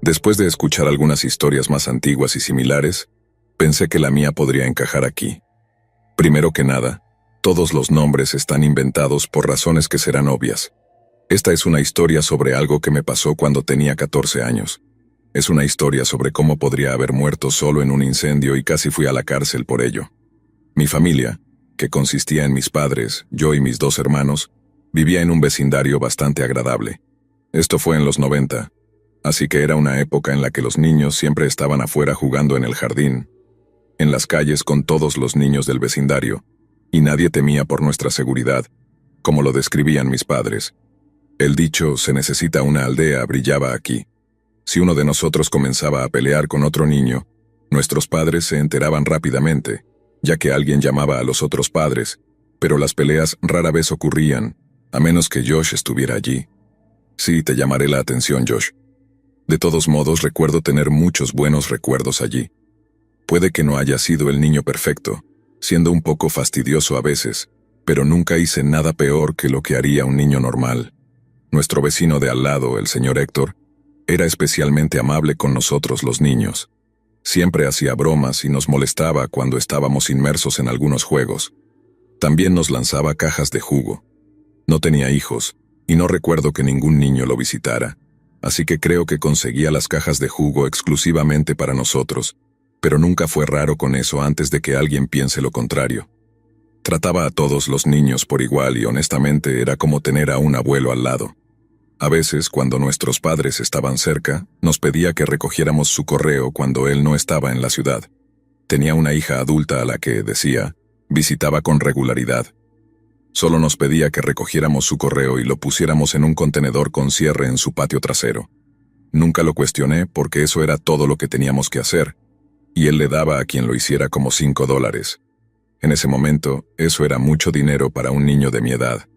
Después de escuchar algunas historias más antiguas y similares, pensé que la mía podría encajar aquí. Primero que nada, todos los nombres están inventados por razones que serán obvias. Esta es una historia sobre algo que me pasó cuando tenía 14 años. Es una historia sobre cómo podría haber muerto solo en un incendio y casi fui a la cárcel por ello. Mi familia, que consistía en mis padres, yo y mis 2 hermanos, vivía en un vecindario bastante agradable. Esto fue en los 90, así que era una época en la que los niños siempre estaban afuera jugando en el jardín, en las calles con todos los niños del vecindario, y nadie temía por nuestra seguridad, como lo describían mis padres. El dicho "se necesita una aldea" brillaba aquí. Si uno de nosotros comenzaba a pelear con otro niño, nuestros padres se enteraban rápidamente, ya que alguien llamaba a los otros padres, pero las peleas rara vez ocurrían, a menos que Josh estuviera allí. Sí, te llamaré la atención, Josh. De todos modos, recuerdo tener muchos buenos recuerdos allí. Puede que no haya sido el niño perfecto, siendo un poco fastidioso a veces, pero nunca hice nada peor que lo que haría un niño normal. Nuestro vecino de al lado, el señor Héctor, era especialmente amable con nosotros los niños. Siempre hacía bromas y nos molestaba cuando estábamos inmersos en algunos juegos. También nos lanzaba cajas de jugo. No tenía hijos, y no recuerdo que ningún niño lo visitara, así que creo que conseguía las cajas de jugo exclusivamente para nosotros, pero nunca fue raro con eso antes de que alguien piense lo contrario. Trataba a todos los niños por igual y honestamente era como tener a un abuelo al lado. A veces, cuando nuestros padres estaban cerca, nos pedía que recogiéramos su correo cuando él no estaba en la ciudad. Tenía una hija adulta a la que, decía, visitaba con regularidad. Solo nos pedía que recogiéramos su correo y lo pusiéramos en un contenedor con cierre en su patio trasero. Nunca lo cuestioné porque eso era todo lo que teníamos que hacer, y él le daba a quien lo hiciera como $5. En ese momento, eso era mucho dinero para un niño de mi edad.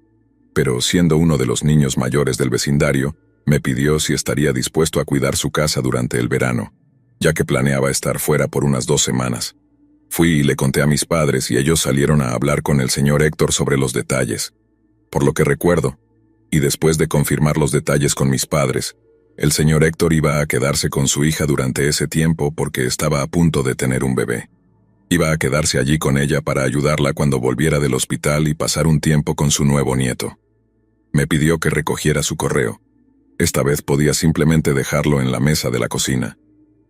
Pero siendo uno de los niños mayores del vecindario, me pidió si estaría dispuesto a cuidar su casa durante el verano, ya que planeaba estar fuera por unas 2 semanas. Fui y le conté a mis padres y ellos salieron a hablar con el señor Héctor sobre los detalles. Por lo que recuerdo, y después de confirmar los detalles con mis padres, el señor Héctor iba a quedarse con su hija durante ese tiempo porque estaba a punto de tener un bebé. Iba a quedarse allí con ella para ayudarla cuando volviera del hospital y pasar un tiempo con su nuevo nieto. Me pidió que recogiera su correo. Esta vez podía simplemente dejarlo en la mesa de la cocina.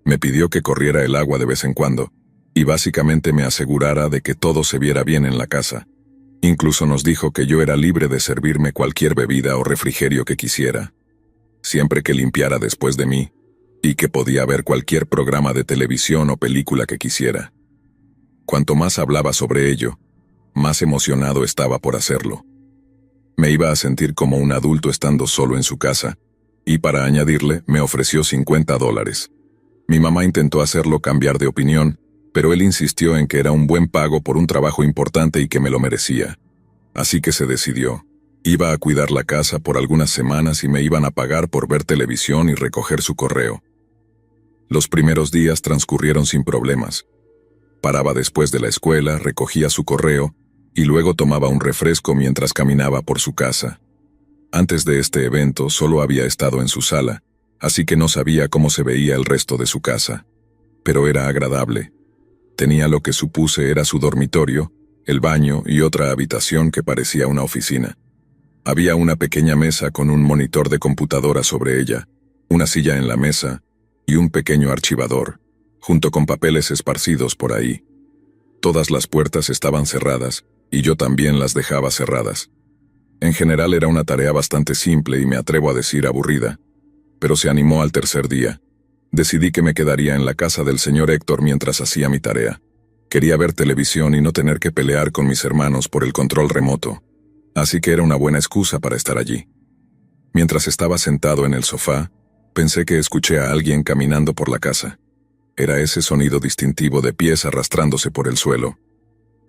Me pidió que corriera el agua de vez en cuando, y básicamente me asegurara de que todo se viera bien en la casa. Incluso nos dijo que yo era libre de servirme cualquier bebida o refrigerio que quisiera, siempre que limpiara después de mí, y que podía ver cualquier programa de televisión o película que quisiera. Cuanto más hablaba sobre ello, más emocionado estaba por hacerlo. Me iba a sentir como un adulto estando solo en su casa, y para añadirle, me ofreció $50. Mi mamá intentó hacerlo cambiar de opinión, pero él insistió en que era un buen pago por un trabajo importante y que me lo merecía. Así que se decidió. Iba a cuidar la casa por algunas semanas y me iban a pagar por ver televisión y recoger su correo. Los primeros días transcurrieron sin problemas. Paraba después de la escuela, recogía su correo, y luego tomaba un refresco mientras caminaba por su casa. Antes de este evento solo había estado en su sala, así que no sabía cómo se veía el resto de su casa. Pero era agradable. Tenía lo que supuse era su dormitorio, el baño y otra habitación que parecía una oficina. Había una pequeña mesa con un monitor de computadora sobre ella, una silla en la mesa y un pequeño archivador, junto con papeles esparcidos por ahí. Todas las puertas estaban cerradas, y yo también las dejaba cerradas. En general era una tarea bastante simple y me atrevo a decir aburrida, pero se animó al tercer día. Decidí que me quedaría en la casa del señor Héctor mientras hacía mi tarea. Quería ver televisión y no tener que pelear con mis hermanos por el control remoto, así que era una buena excusa para estar allí. Mientras estaba sentado en el sofá, pensé que escuché a alguien caminando por la casa. Era ese sonido distintivo de pies arrastrándose por el suelo.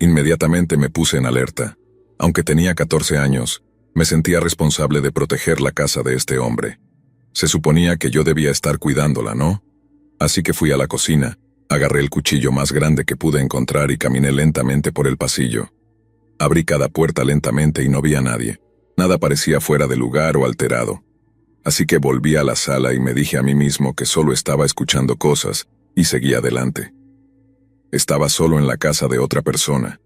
Inmediatamente me puse en alerta. Aunque tenía 14 años, me sentía responsable de proteger la casa de este hombre. Se suponía que yo debía estar cuidándola, ¿no? Así que fui a la cocina, agarré el cuchillo más grande que pude encontrar y caminé lentamente por el pasillo. Abrí cada puerta lentamente y no vi a nadie. Nada parecía fuera de lugar o alterado. Así que volví a la sala y me dije a mí mismo que solo estaba escuchando cosas y seguí adelante. Estaba solo en la casa de otra persona,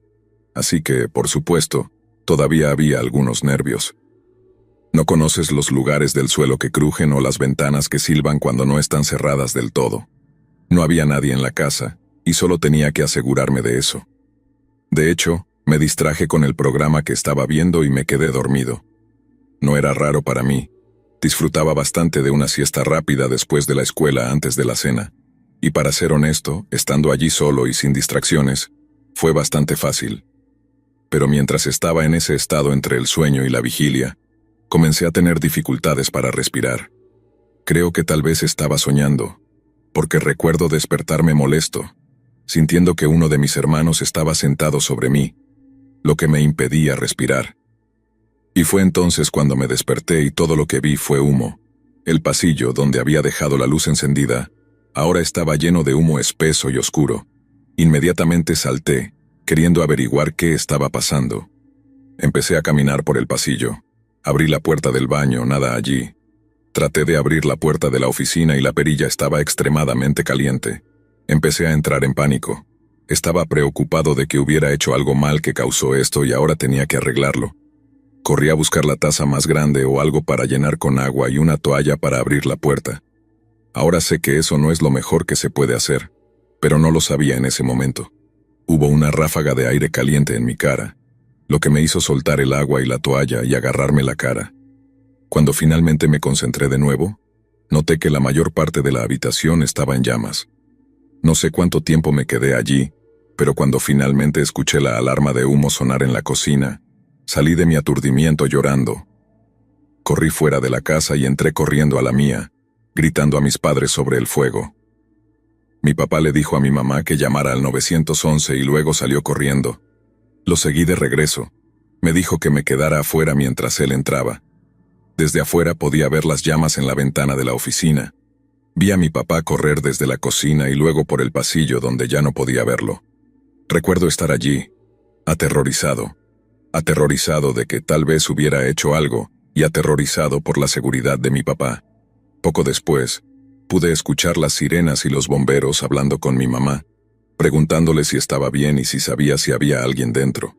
así que, por supuesto, todavía había algunos nervios. No conoces los lugares del suelo que crujen o las ventanas que silban cuando no están cerradas del todo. No había nadie en la casa, y solo tenía que asegurarme de eso. De hecho, me distraje con el programa que estaba viendo y me quedé dormido. No era raro para mí. Disfrutaba bastante de una siesta rápida después de la escuela antes de la cena. Y para ser honesto, estando allí solo y sin distracciones, fue bastante fácil. Pero mientras estaba en ese estado entre el sueño y la vigilia, comencé a tener dificultades para respirar. Creo que tal vez estaba soñando, porque recuerdo despertarme molesto, sintiendo que uno de mis hermanos estaba sentado sobre mí, lo que me impedía respirar. Y fue entonces cuando me desperté y todo lo que vi fue humo. El pasillo, donde había dejado la luz encendida, ahora estaba lleno de humo espeso y oscuro. Inmediatamente salté, queriendo averiguar qué estaba pasando. Empecé a caminar por el pasillo. Abrí la puerta del baño, nada allí. Traté de abrir la puerta de la oficina y la perilla estaba extremadamente caliente. Empecé a entrar en pánico. Estaba preocupado de que hubiera hecho algo mal que causó esto y ahora tenía que arreglarlo. Corrí a buscar la taza más grande o algo para llenar con agua y una toalla para abrir la puerta. Ahora sé que eso no es lo mejor que se puede hacer, pero no lo sabía en ese momento. Hubo una ráfaga de aire caliente en mi cara, lo que me hizo soltar el agua y la toalla y agarrarme la cara. Cuando finalmente me concentré de nuevo, noté que la mayor parte de la habitación estaba en llamas. No sé cuánto tiempo me quedé allí, pero cuando finalmente escuché la alarma de humo sonar en la cocina, salí de mi aturdimiento llorando. Corrí fuera de la casa y entré corriendo a la mía, gritando a mis padres sobre el fuego. Mi papá le dijo a mi mamá que llamara al 911 y luego salió corriendo. Lo seguí de regreso. Me dijo que me quedara afuera mientras él entraba. Desde afuera podía ver las llamas en la ventana de la oficina. Vi a mi papá correr desde la cocina y luego por el pasillo donde ya no podía verlo. Recuerdo estar allí, aterrorizado de que tal vez hubiera hecho algo y aterrorizado por la seguridad de mi papá. Poco después, pude escuchar las sirenas y los bomberos hablando con mi mamá, preguntándole si estaba bien y si sabía si había alguien dentro.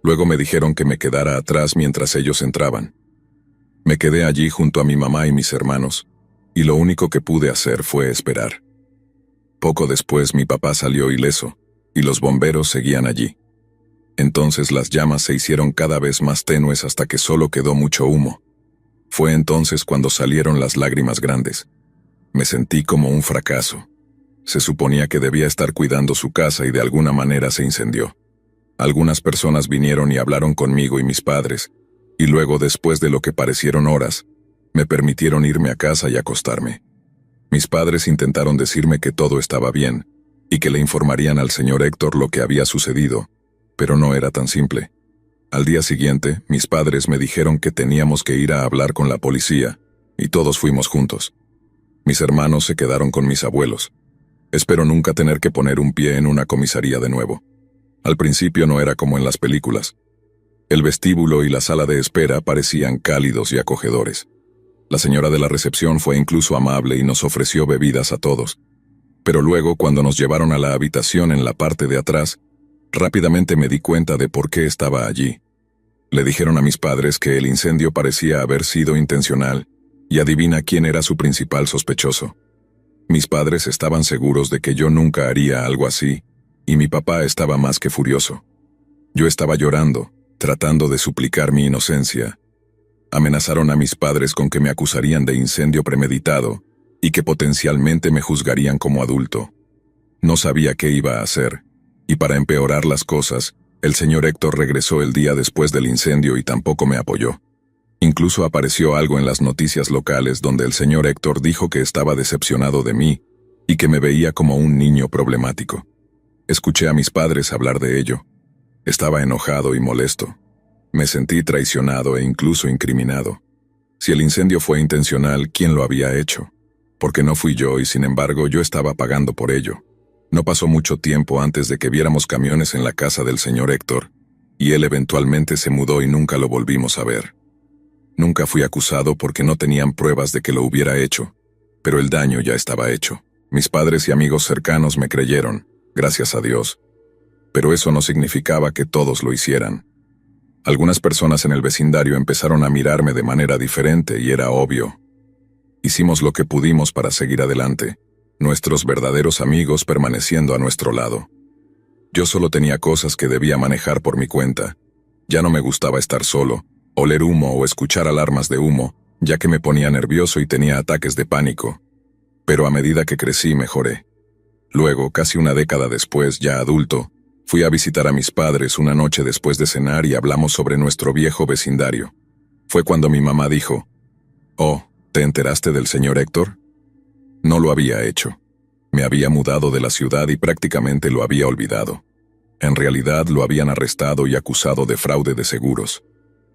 Luego me dijeron que me quedara atrás mientras ellos entraban. Me quedé allí junto a mi mamá y mis hermanos, y lo único que pude hacer fue esperar. Poco después mi papá salió ileso, y los bomberos seguían allí. Entonces las llamas se hicieron cada vez más tenues hasta que solo quedó mucho humo. Fue entonces cuando salieron las lágrimas grandes. Me sentí como un fracaso. Se suponía que debía estar cuidando su casa y de alguna manera se incendió. Algunas personas vinieron y hablaron conmigo y mis padres, y luego, después de lo que parecieron horas, me permitieron irme a casa y acostarme. Mis padres intentaron decirme que todo estaba bien, y que le informarían al señor Héctor lo que había sucedido, pero no era tan simple. Al día siguiente, mis padres me dijeron que teníamos que ir a hablar con la policía, y todos fuimos juntos. Mis hermanos se quedaron con mis abuelos. Espero nunca tener que poner un pie en una comisaría de nuevo. Al principio no era como en las películas. El vestíbulo y la sala de espera parecían cálidos y acogedores. La señora de la recepción fue incluso amable y nos ofreció bebidas a todos. Pero luego, cuando nos llevaron a la habitación en la parte de atrás, rápidamente me di cuenta de por qué estaba allí. Le dijeron a mis padres que el incendio parecía haber sido intencional, y adivina quién era su principal sospechoso. Mis padres estaban seguros de que yo nunca haría algo así, y mi papá estaba más que furioso. Yo estaba llorando, tratando de suplicar mi inocencia. Amenazaron a mis padres con que me acusarían de incendio premeditado, y que potencialmente me juzgarían como adulto. No sabía qué iba a hacer, y para empeorar las cosas, el señor Héctor regresó el día después del incendio y tampoco me apoyó. Incluso apareció algo en las noticias locales donde el señor Héctor dijo que estaba decepcionado de mí y que me veía como un niño problemático. Escuché a mis padres hablar de ello. Estaba enojado y molesto. Me sentí traicionado e incluso incriminado. Si el incendio fue intencional, ¿quién lo había hecho? Porque no fui yo y sin embargo yo estaba pagando por ello. No pasó mucho tiempo antes de que viéramos camiones en la casa del señor Héctor, y él eventualmente se mudó y nunca lo volvimos a ver. Nunca fui acusado porque no tenían pruebas de que lo hubiera hecho, pero el daño ya estaba hecho. Mis padres y amigos cercanos me creyeron, gracias a Dios. Pero eso no significaba que todos lo hicieran. Algunas personas en el vecindario empezaron a mirarme de manera diferente y era obvio. Hicimos lo que pudimos para seguir adelante, nuestros verdaderos amigos permaneciendo a nuestro lado. Yo solo tenía cosas que debía manejar por mi cuenta. Ya no me gustaba estar solo, oler humo o escuchar alarmas de humo, ya que me ponía nervioso y tenía ataques de pánico. Pero a medida que crecí mejoré. Luego, casi una década después, ya adulto, fui a visitar a mis padres una noche después de cenar y hablamos sobre nuestro viejo vecindario. Fue cuando mi mamá dijo, «Oh, ¿te enteraste del señor Héctor?» No lo había hecho. Me había mudado de la ciudad y prácticamente lo había olvidado. En realidad lo habían arrestado y acusado de fraude de seguros.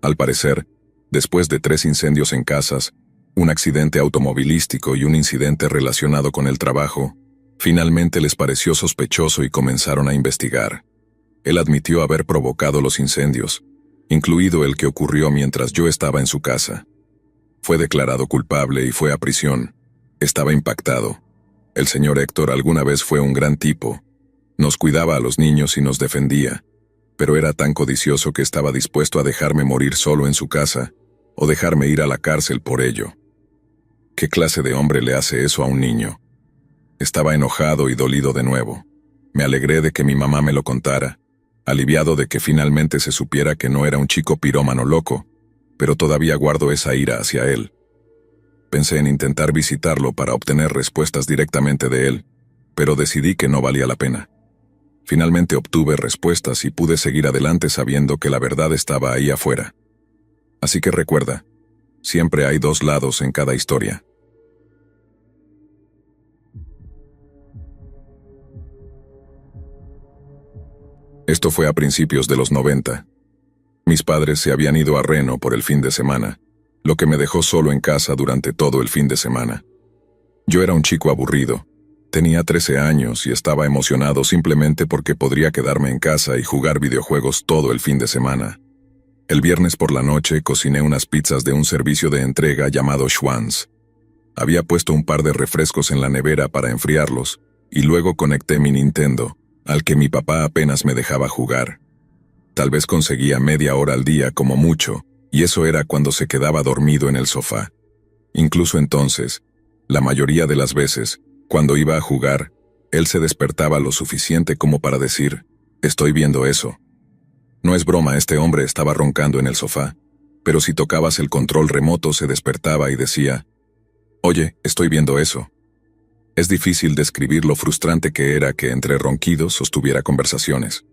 Al parecer, después de 3 incendios en casas, un accidente automovilístico y un incidente relacionado con el trabajo, finalmente les pareció sospechoso y comenzaron a investigar. Él admitió haber provocado los incendios, incluido el que ocurrió mientras yo estaba en su casa. Fue declarado culpable y fue a prisión. Estaba impactado. El señor Héctor alguna vez fue un gran tipo. Nos cuidaba a los niños y nos defendía, pero era tan codicioso que estaba dispuesto a dejarme morir solo en su casa o dejarme ir a la cárcel por ello. ¿Qué clase de hombre le hace eso a un niño? Estaba enojado y dolido de nuevo. Me alegré de que mi mamá me lo contara, aliviado de que finalmente se supiera que no era un chico pirómano loco, pero todavía guardo esa ira hacia él. Pensé en intentar visitarlo para obtener respuestas directamente de él, pero decidí que no valía la pena. Finalmente obtuve respuestas y pude seguir adelante sabiendo que la verdad estaba ahí afuera. Así que recuerda, siempre hay 2 lados en cada historia. Esto fue a principios de los 90. Mis padres se habían ido a Reno por el fin de semana, lo que me dejó solo en casa durante todo el fin de semana. Yo era un chico aburrido. Tenía 13 años y estaba emocionado simplemente porque podría quedarme en casa y jugar videojuegos todo el fin de semana. El viernes por la noche cociné unas pizzas de un servicio de entrega llamado Schwan's. Había puesto un par de refrescos en la nevera para enfriarlos, y luego conecté mi Nintendo, al que mi papá apenas me dejaba jugar. Tal vez conseguía media hora al día como mucho, y eso era cuando se quedaba dormido en el sofá. Incluso entonces, la mayoría de las veces, cuando iba a jugar, él se despertaba lo suficiente como para decir, «Estoy viendo eso». No es broma, este hombre estaba roncando en el sofá, pero si tocabas el control remoto se despertaba y decía, «Oye, estoy viendo eso». Es difícil describir lo frustrante que era que entre ronquidos sostuviera conversaciones.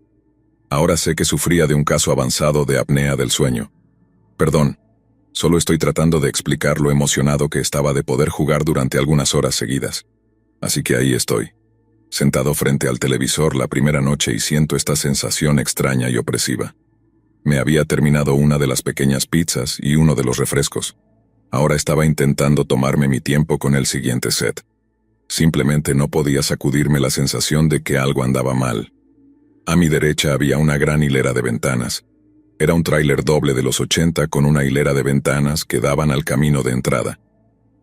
Ahora sé que sufría de un caso avanzado de apnea del sueño. Perdón, solo estoy tratando de explicar lo emocionado que estaba de poder jugar durante algunas horas seguidas. Así que ahí estoy, sentado frente al televisor la primera noche y siento esta sensación extraña y opresiva. Me había terminado una de las pequeñas pizzas y uno de los refrescos. Ahora estaba intentando tomarme mi tiempo con el siguiente set. Simplemente no podía sacudirme la sensación de que algo andaba mal. A mi derecha había una gran hilera de ventanas. Era un tráiler doble de los 80 con una hilera de ventanas que daban al camino de entrada.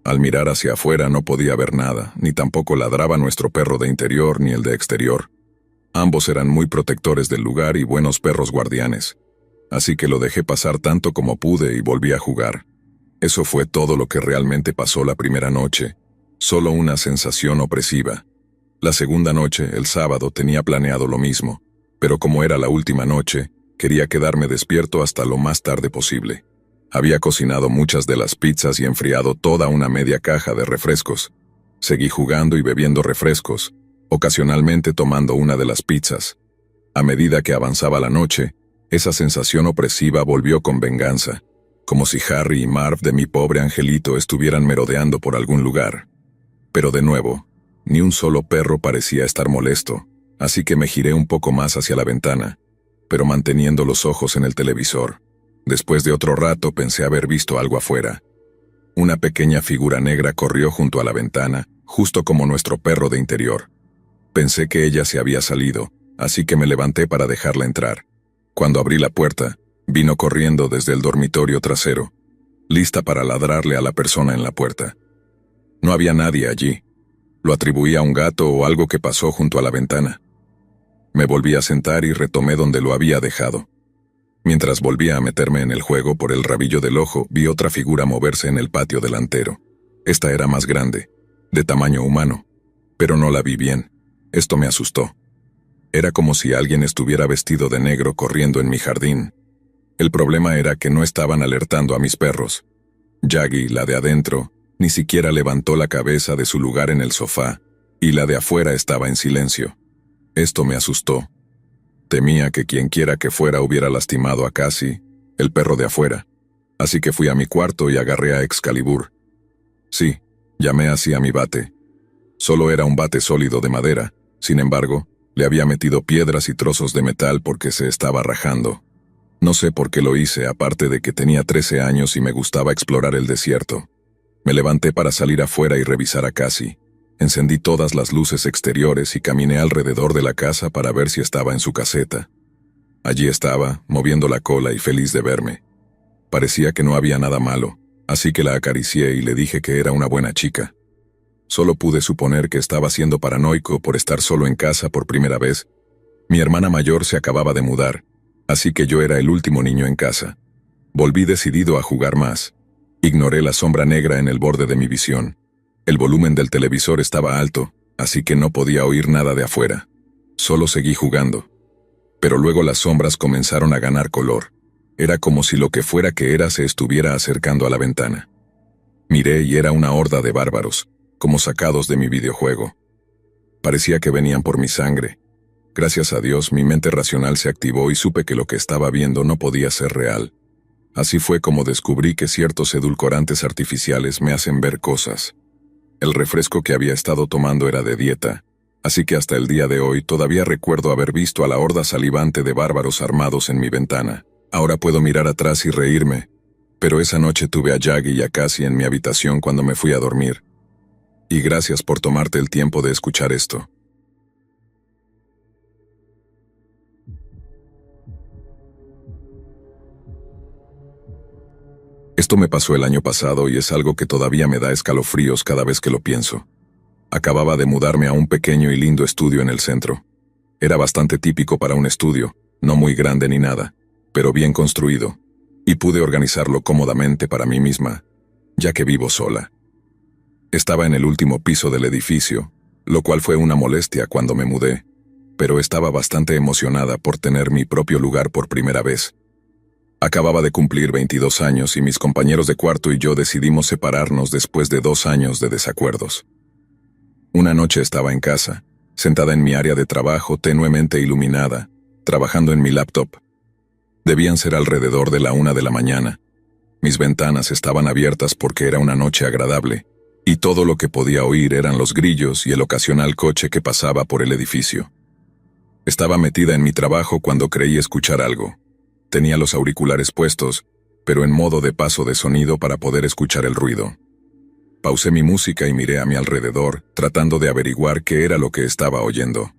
Al mirar hacia afuera no podía ver nada, ni tampoco ladraba nuestro perro de interior ni el de exterior. Ambos eran muy protectores del lugar y buenos perros guardianes. Así que lo dejé pasar tanto como pude y volví a jugar. Eso fue todo lo que realmente pasó la primera noche, solo una sensación opresiva. La segunda noche, el sábado, tenía planeado lo mismo, pero como era la última noche, quería quedarme despierto hasta lo más tarde posible. Había cocinado muchas de las pizzas y enfriado toda una media caja de refrescos. Seguí jugando y bebiendo refrescos, ocasionalmente tomando una de las pizzas. A medida que avanzaba la noche, esa sensación opresiva volvió con venganza, como si Harry y Marv de mi pobre angelito estuvieran merodeando por algún lugar. Pero de nuevo, ni un solo perro parecía estar molesto, así que me giré un poco más hacia la ventana, pero manteniendo los ojos en el televisor. Después de otro rato pensé haber visto algo afuera. Una pequeña figura negra corrió junto a la ventana, justo como nuestro perro de interior. Pensé que ella se había salido, así que me levanté para dejarla entrar. Cuando abrí la puerta, vino corriendo desde el dormitorio trasero. lista para ladrarle a la persona en la puerta. No había nadie allí. Lo atribuí a un gato o algo que pasó junto a la ventana. Me volví a sentar y retomé donde lo había dejado. Mientras volvía a meterme en el juego por el rabillo del ojo, vi otra figura moverse en el patio delantero. Esta era más grande, de tamaño humano, pero no la vi bien. Esto me asustó. Era como si alguien estuviera vestido de negro corriendo en mi jardín. El problema era que no estaban alertando a mis perros. Yagi, la de adentro, ni siquiera levantó la cabeza de su lugar en el sofá, y la de afuera estaba en silencio. Esto me asustó. Temía que quienquiera que fuera hubiera lastimado a Cassie, el perro de afuera. Así que fui a mi cuarto y agarré a Excalibur. Sí, llamé así a mi bate. Solo era un bate sólido de madera, sin embargo, le había metido piedras y trozos de metal porque se estaba rajando. No sé por qué lo hice, aparte de que tenía 13 años y me gustaba explorar el desierto. Me levanté para salir afuera y revisar a Cassie. Encendí todas las luces exteriores y caminé alrededor de la casa para ver si estaba en su caseta. Allí estaba, moviendo la cola y feliz de verme. Parecía que no había nada malo, así que la acaricié y le dije que era una buena chica. Solo pude suponer que estaba siendo paranoico por estar solo en casa por primera vez. Mi hermana mayor se acababa de mudar, así que yo era el último niño en casa. Volví decidido a jugar más. Ignoré la sombra negra en el borde de mi visión. El volumen del televisor estaba alto, así que no podía oír nada de afuera. Solo seguí jugando. Pero luego las sombras comenzaron a ganar color. Era como si lo que fuera que era se estuviera acercando a la ventana. Miré y era una horda de bárbaros, como sacados de mi videojuego. Parecía que venían por mi sangre. Gracias a Dios, mi mente racional se activó y supe que lo que estaba viendo no podía ser real. Así fue como descubrí que ciertos edulcorantes artificiales me hacen ver cosas. El refresco que había estado tomando era de dieta, así que hasta el día de hoy todavía recuerdo haber visto a la horda salivante de bárbaros armados en mi ventana. Ahora puedo mirar atrás y reírme, pero esa noche tuve a Yagi y a Cassie en mi habitación cuando me fui a dormir. Y gracias por tomarte el tiempo de escuchar esto. Esto me pasó el año pasado y es algo que todavía me da escalofríos cada vez que lo pienso. Acababa de mudarme a un pequeño y lindo estudio en el centro. Era bastante típico para un estudio, no muy grande ni nada, pero bien construido, y pude organizarlo cómodamente para mí misma, ya que vivo sola. Estaba en el último piso del edificio, lo cual fue una molestia cuando me mudé, pero estaba bastante emocionada por tener mi propio lugar por primera vez. Acababa de cumplir 22 años y mis compañeros de cuarto y yo decidimos separarnos después de 2 años de desacuerdos. Una noche estaba en casa, sentada en mi área de trabajo tenuemente iluminada, trabajando en mi laptop. Debían ser alrededor de la 1 de la mañana. Mis ventanas estaban abiertas porque era una noche agradable, y todo lo que podía oír eran los grillos y el ocasional coche que pasaba por el edificio. Estaba metida en mi trabajo cuando creí escuchar algo. Tenía los auriculares puestos, pero en modo de paso de sonido para poder escuchar el ruido. Pausé mi música y miré a mi alrededor, tratando de averiguar qué era lo que estaba oyendo.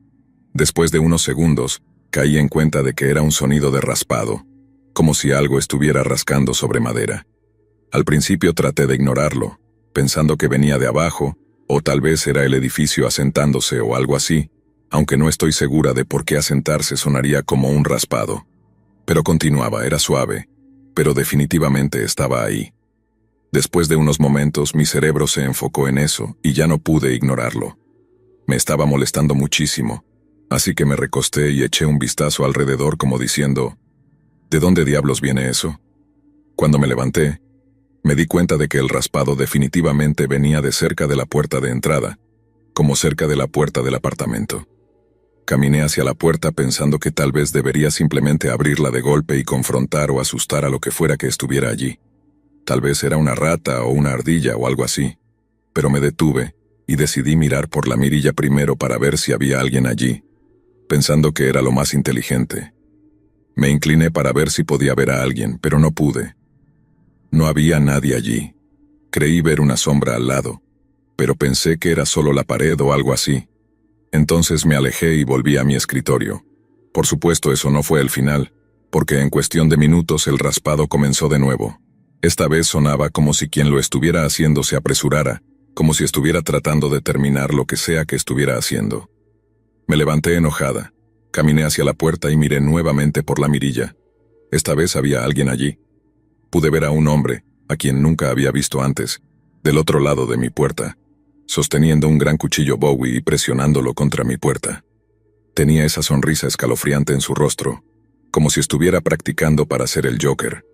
Después de unos segundos, caí en cuenta de que era un sonido de raspado, como si algo estuviera rascando sobre madera. Al principio traté de ignorarlo, pensando que venía de abajo, o tal vez era el edificio asentándose o algo así, aunque no estoy segura de por qué asentarse sonaría como un raspado. Pero continuaba, era suave, pero definitivamente estaba ahí. Después de unos momentos, mi cerebro se enfocó en eso y ya no pude ignorarlo. Me estaba molestando muchísimo, así que me recosté y eché un vistazo alrededor como diciendo, ¿de dónde diablos viene eso? Cuando me levanté, me di cuenta de que el raspado definitivamente venía de cerca de la puerta de entrada, como cerca de la puerta del apartamento. Caminé hacia la puerta pensando que tal vez debería simplemente abrirla de golpe y confrontar o asustar a lo que fuera que estuviera allí. Tal vez era una rata o una ardilla o algo así, pero me detuve y decidí mirar por la mirilla primero para ver si había alguien allí, pensando que era lo más inteligente. Me incliné para ver si podía ver a alguien, pero no pude. No había nadie allí. Creí ver una sombra al lado, pero pensé que era solo la pared o algo así. Entonces me alejé y volví a mi escritorio. Por supuesto, eso no fue el final, porque en cuestión de minutos el raspado comenzó de nuevo. Esta vez sonaba como si quien lo estuviera haciendo se apresurara, como si estuviera tratando de terminar lo que sea que estuviera haciendo. Me levanté enojada, caminé hacia la puerta y miré nuevamente por la mirilla. Esta vez había alguien allí. Pude ver a un hombre, a quien nunca había visto antes, del otro lado de mi puerta, sosteniendo un gran cuchillo Bowie y presionándolo contra mi puerta. Tenía esa sonrisa escalofriante en su rostro, como si estuviera practicando para ser el Joker.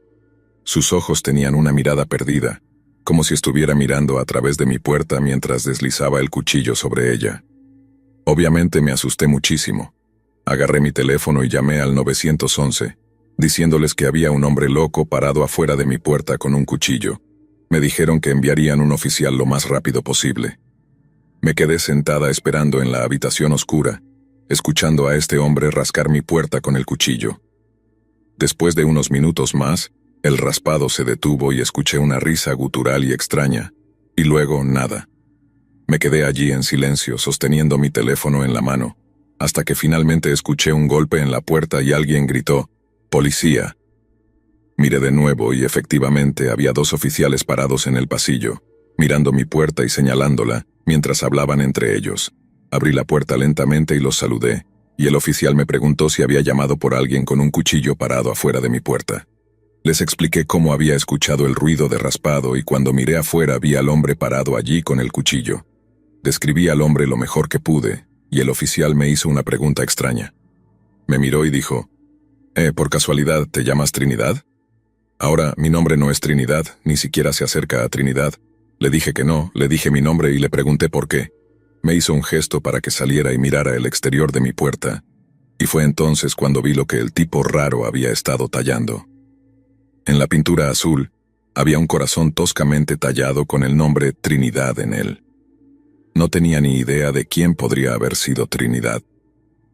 Sus ojos tenían una mirada perdida, como si estuviera mirando a través de mi puerta mientras deslizaba el cuchillo sobre ella. Obviamente me asusté muchísimo. Agarré mi teléfono y llamé al 911, diciéndoles que había un hombre loco parado afuera de mi puerta con un cuchillo. Me dijeron que enviarían un oficial lo más rápido posible. Me quedé sentada esperando en la habitación oscura, escuchando a este hombre rascar mi puerta con el cuchillo. Después de unos minutos más, el raspado se detuvo y escuché una risa gutural y extraña, y luego nada. Me quedé allí en silencio, sosteniendo mi teléfono en la mano, hasta que finalmente escuché un golpe en la puerta y alguien gritó, «¡Policía!». Miré de nuevo y efectivamente había 2 oficiales parados en el pasillo, mirando mi puerta y señalándola, mientras hablaban entre ellos. Abrí la puerta lentamente y los saludé, y el oficial me preguntó si había llamado por alguien con un cuchillo parado afuera de mi puerta. Les expliqué cómo había escuchado el ruido de raspado y cuando miré afuera vi al hombre parado allí con el cuchillo. Describí al hombre lo mejor que pude, y el oficial me hizo una pregunta extraña. Me miró y dijo, ¿por casualidad te llamas Trinidad? Ahora, mi nombre no es Trinidad, ni siquiera se acerca a Trinidad. Le dije que no, le dije mi nombre y le pregunté por qué. Me hizo un gesto para que saliera y mirara el exterior de mi puerta, y fue entonces cuando vi lo que el tipo raro había estado tallando. En la pintura azul, había un corazón toscamente tallado con el nombre Trinidad en él. No tenía ni idea de quién podría haber sido Trinidad.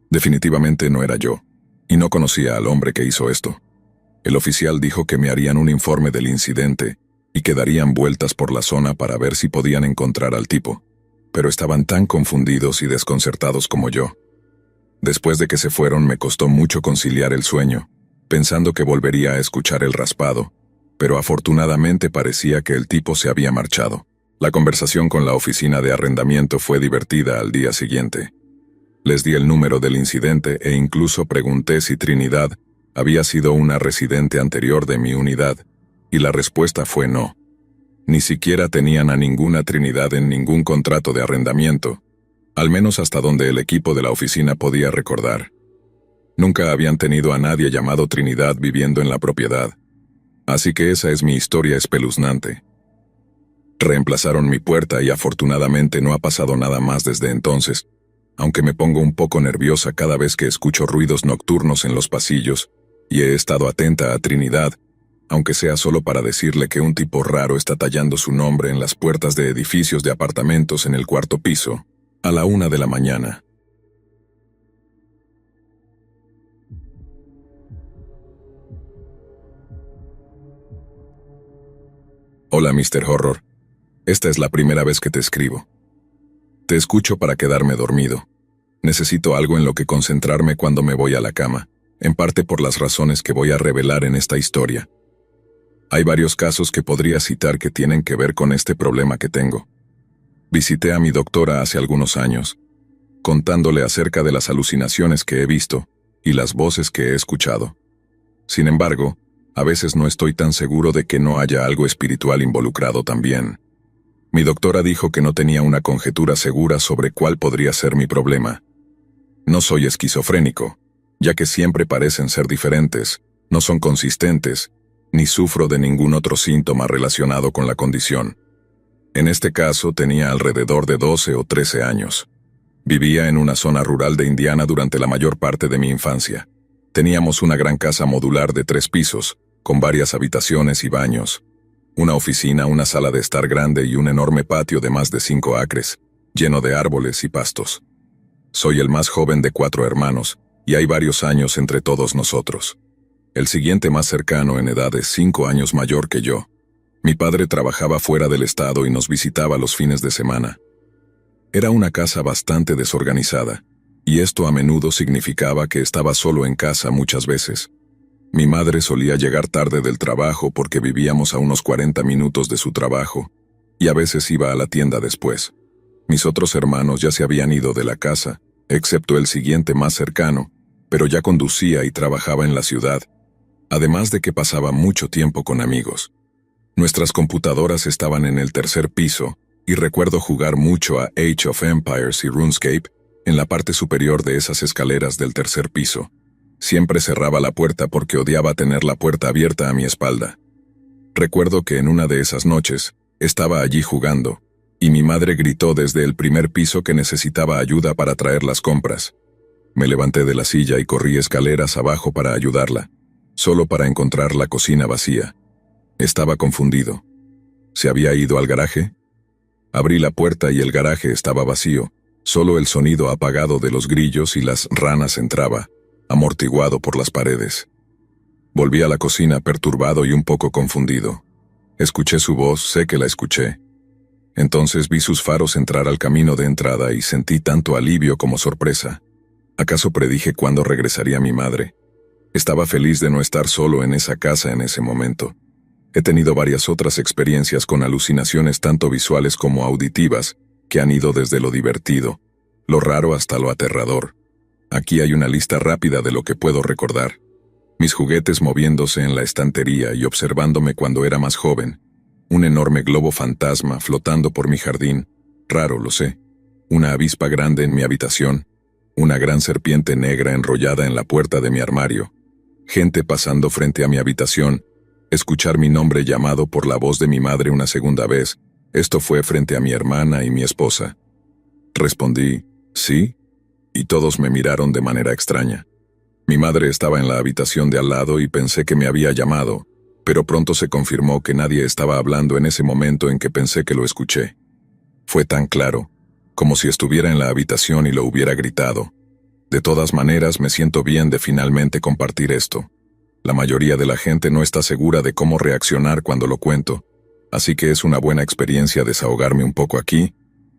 Definitivamente no era yo, y no conocía al hombre que hizo esto. El oficial dijo que me harían un informe del incidente y que darían vueltas por la zona para ver si podían encontrar al tipo, pero estaban tan confundidos y desconcertados como yo. Después de que se fueron me costó mucho conciliar el sueño, pensando que volvería a escuchar el raspado, pero afortunadamente parecía que el tipo se había marchado. La conversación con la oficina de arrendamiento fue divertida al día siguiente. Les di el número del incidente e incluso pregunté si Trinidad había sido una residente anterior de mi unidad, y la respuesta fue no. Ni siquiera tenían a ninguna Trinidad en ningún contrato de arrendamiento, al menos hasta donde el equipo de la oficina podía recordar. Nunca habían tenido a nadie llamado Trinidad viviendo en la propiedad, así que esa es mi historia espeluznante. Reemplazaron mi puerta y afortunadamente no ha pasado nada más desde entonces, aunque me pongo un poco nerviosa cada vez que escucho ruidos nocturnos en los pasillos, y he estado atenta a Trinidad, aunque sea solo para decirle que un tipo raro está tallando su nombre en las puertas de edificios de apartamentos en el 4º piso, a la 1 de la mañana. Hola, Mr. Horror. Esta es la primera vez que te escribo. Te escucho para quedarme dormido. Necesito algo en lo que concentrarme cuando me voy a la cama, en parte por las razones que voy a revelar en esta historia. Hay varios casos que podría citar que tienen que ver con este problema que tengo. Visité a mi doctora hace algunos años, contándole acerca de las alucinaciones que he visto y las voces que he escuchado. Sin embargo, a veces no estoy tan seguro de que no haya algo espiritual involucrado también. Mi doctora dijo que no tenía una conjetura segura sobre cuál podría ser mi problema. No soy esquizofrénico, ya que siempre parecen ser diferentes, no son consistentes, ni sufro de ningún otro síntoma relacionado con la condición. En este caso tenía alrededor de 12 o 13 años. Vivía en una zona rural de Indiana durante la mayor parte de mi infancia. Teníamos una gran casa modular de 3 pisos, con varias habitaciones y baños. Una oficina, una sala de estar grande y un enorme patio de más de 5 acres, lleno de árboles y pastos. Soy el más joven de 4 hermanos, y hay varios años entre todos nosotros. El siguiente más cercano en edad es 5 años mayor que yo. Mi padre trabajaba fuera del estado y nos visitaba los fines de semana. Era una casa bastante desorganizada, y esto a menudo significaba que estaba solo en casa muchas veces. Mi madre solía llegar tarde del trabajo porque vivíamos a unos 40 minutos de su trabajo, y a veces iba a la tienda después. Mis otros hermanos ya se habían ido de la casa, excepto el siguiente más cercano, pero ya conducía y trabajaba en la ciudad, además de que pasaba mucho tiempo con amigos. Nuestras computadoras estaban en el tercer piso, y recuerdo jugar mucho a Age of Empires y RuneScape en la parte superior de esas escaleras del tercer piso. Siempre cerraba la puerta porque odiaba tener la puerta abierta a mi espalda. Recuerdo que en una de esas noches, estaba allí jugando, y mi madre gritó desde el primer piso que necesitaba ayuda para traer las compras. Me levanté de la silla y corrí escaleras abajo para ayudarla, solo para encontrar la cocina vacía. Estaba confundido. ¿Se había ido al garaje? Abrí la puerta y el garaje estaba vacío, solo el sonido apagado de los grillos y las ranas entraba, amortiguado por las paredes. Volví a la cocina perturbado y un poco confundido. Escuché su voz, sé que la escuché. Entonces vi sus faros entrar al camino de entrada y sentí tanto alivio como sorpresa. ¿Acaso predije cuándo regresaría mi madre? Estaba feliz de no estar solo en esa casa en ese momento. He tenido varias otras experiencias con alucinaciones tanto visuales como auditivas, que han ido desde lo divertido, lo raro hasta lo aterrador. Aquí hay una lista rápida de lo que puedo recordar. Mis juguetes moviéndose en la estantería y observándome cuando era más joven. Un enorme globo fantasma flotando por mi jardín. Raro, lo sé. Una avispa grande en mi habitación. Una gran serpiente negra enrollada en la puerta de mi armario. Gente pasando frente a mi habitación. Escuchar mi nombre llamado por la voz de mi madre una segunda vez. Esto fue frente a mi hermana y mi esposa. Respondí, ¿sí? Y todos me miraron de manera extraña. Mi madre estaba en la habitación de al lado y pensé que me había llamado, pero pronto se confirmó que nadie estaba hablando en ese momento en que pensé que lo escuché. Fue tan claro, como si estuviera en la habitación y lo hubiera gritado. De todas maneras, me siento bien de finalmente compartir esto. La mayoría de la gente no está segura de cómo reaccionar cuando lo cuento, así que es una buena experiencia desahogarme un poco aquí,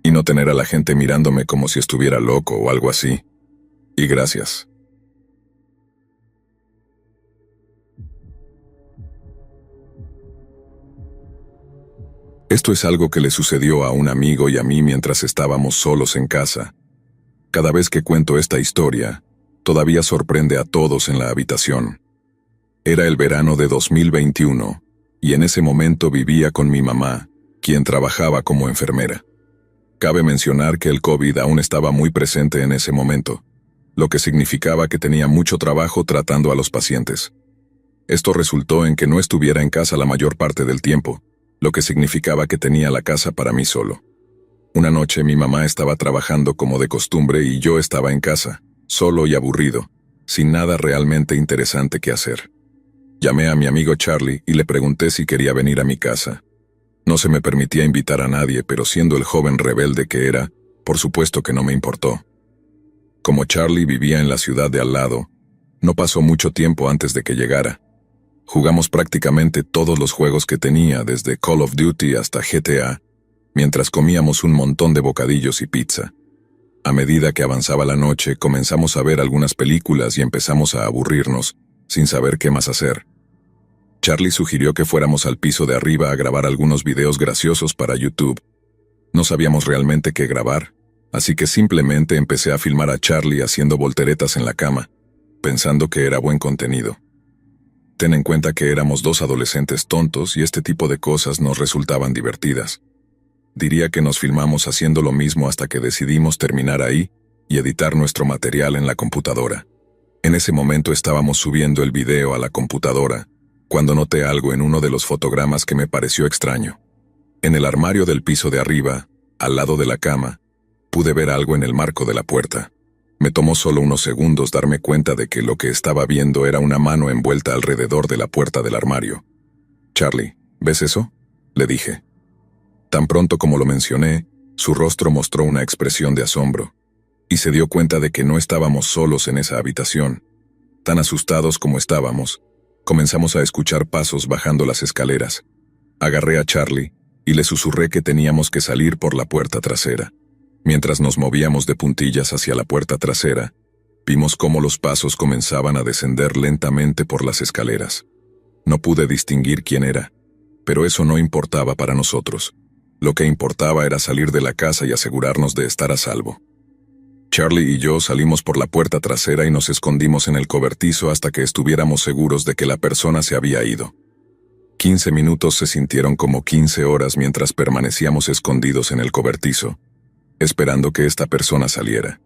y no tener a la gente mirándome como si estuviera loco o algo así. Y gracias. Esto es algo que le sucedió a un amigo y a mí mientras estábamos solos en casa. Cada vez que cuento esta historia, todavía sorprende a todos en la habitación. Era el verano de 2021, y en ese momento vivía con mi mamá, quien trabajaba como enfermera. Cabe mencionar que el COVID aún estaba muy presente en ese momento, lo que significaba que tenía mucho trabajo tratando a los pacientes. Esto resultó en que no estuviera en casa la mayor parte del tiempo, lo que significaba que tenía la casa para mí solo. Una noche mi mamá estaba trabajando como de costumbre y yo estaba en casa, solo y aburrido, sin nada realmente interesante que hacer. Llamé a mi amigo Charlie y le pregunté si quería venir a mi casa. No se me permitía invitar a nadie, pero siendo el joven rebelde que era, por supuesto que no me importó. Como Charlie vivía en la ciudad de al lado, no pasó mucho tiempo antes de que llegara. Jugamos prácticamente todos los juegos que tenía, desde Call of Duty hasta GTA, mientras comíamos un montón de bocadillos y pizza. A medida que avanzaba la noche, comenzamos a ver algunas películas y empezamos a aburrirnos, sin saber qué más hacer. Charlie sugirió que fuéramos al piso de arriba a grabar algunos videos graciosos para YouTube. No sabíamos realmente qué grabar, así que simplemente empecé a filmar a Charlie haciendo volteretas en la cama, pensando que era buen contenido. Ten en cuenta que éramos dos adolescentes tontos y este tipo de cosas nos resultaban divertidas. Diría que nos filmamos haciendo lo mismo hasta que decidimos terminar ahí y editar nuestro material en la computadora. En ese momento estábamos subiendo el video a la computadora, cuando noté algo en uno de los fotogramas que me pareció extraño. En el armario del piso de arriba, al lado de la cama, pude ver algo en el marco de la puerta. Me tomó solo unos segundos darme cuenta de que lo que estaba viendo era una mano envuelta alrededor de la puerta del armario. «Charlie, ¿ves eso?», le dije. Tan pronto como lo mencioné, su rostro mostró una expresión de asombro, y se dio cuenta de que no estábamos solos en esa habitación. Tan asustados como estábamos, comenzamos a escuchar pasos bajando las escaleras. Agarré a Charlie y le susurré que teníamos que salir por la puerta trasera. Mientras nos movíamos de puntillas hacia la puerta trasera, Vimos cómo los pasos comenzaban a descender lentamente por las escaleras. No pude distinguir quién era, pero eso no importaba para nosotros. Lo que importaba era salir de la casa y asegurarnos de estar a salvo. Charlie y yo salimos por la puerta trasera y nos escondimos en el cobertizo hasta que estuviéramos seguros de que la persona se había ido. 15 minutos se sintieron como 15 horas mientras permanecíamos escondidos en el cobertizo, esperando que esta persona saliera.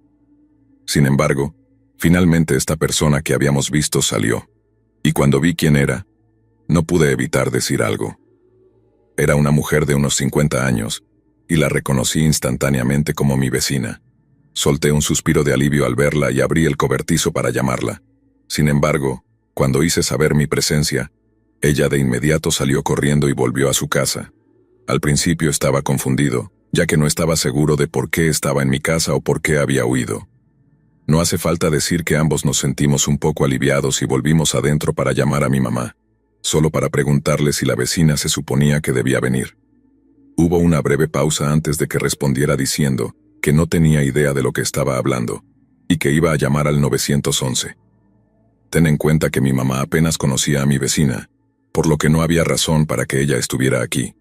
Sin embargo, finalmente esta persona que habíamos visto salió, y cuando vi quién era, no pude evitar decir algo. Era una mujer de unos 50 años, y la reconocí instantáneamente como mi vecina. Solté un suspiro de alivio al verla y abrí el cobertizo para llamarla. Sin embargo, cuando hice saber mi presencia, ella de inmediato salió corriendo y volvió a su casa. Al principio estaba confundido, ya que no estaba seguro de por qué estaba en mi casa o por qué había huido. No hace falta decir que ambos nos sentimos un poco aliviados y volvimos adentro para llamar a mi mamá, solo para preguntarle si la vecina se suponía que debía venir. Hubo una breve pausa antes de que respondiera diciendo que no tenía idea de lo que estaba hablando, y que iba a llamar al 911. Ten en cuenta que mi mamá apenas conocía a mi vecina, por lo que no había razón para que ella estuviera aquí.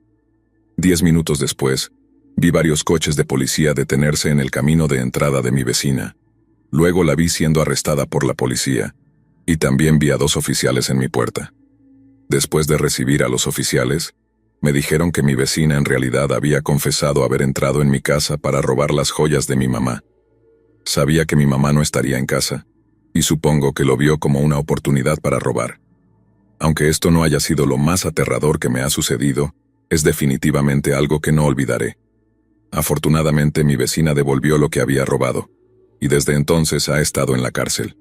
10 minutos después, vi varios coches de policía detenerse en el camino de entrada de mi vecina. Luego la vi siendo arrestada por la policía, y también vi a 2 oficiales en mi puerta. Después de recibir a los oficiales, me dijeron que mi vecina en realidad había confesado haber entrado en mi casa para robar las joyas de mi mamá. Sabía que mi mamá no estaría en casa, y supongo que lo vio como una oportunidad para robar. Aunque esto no haya sido lo más aterrador que me ha sucedido, es definitivamente algo que no olvidaré. Afortunadamente mi vecina devolvió lo que había robado, y desde entonces ha estado en la cárcel.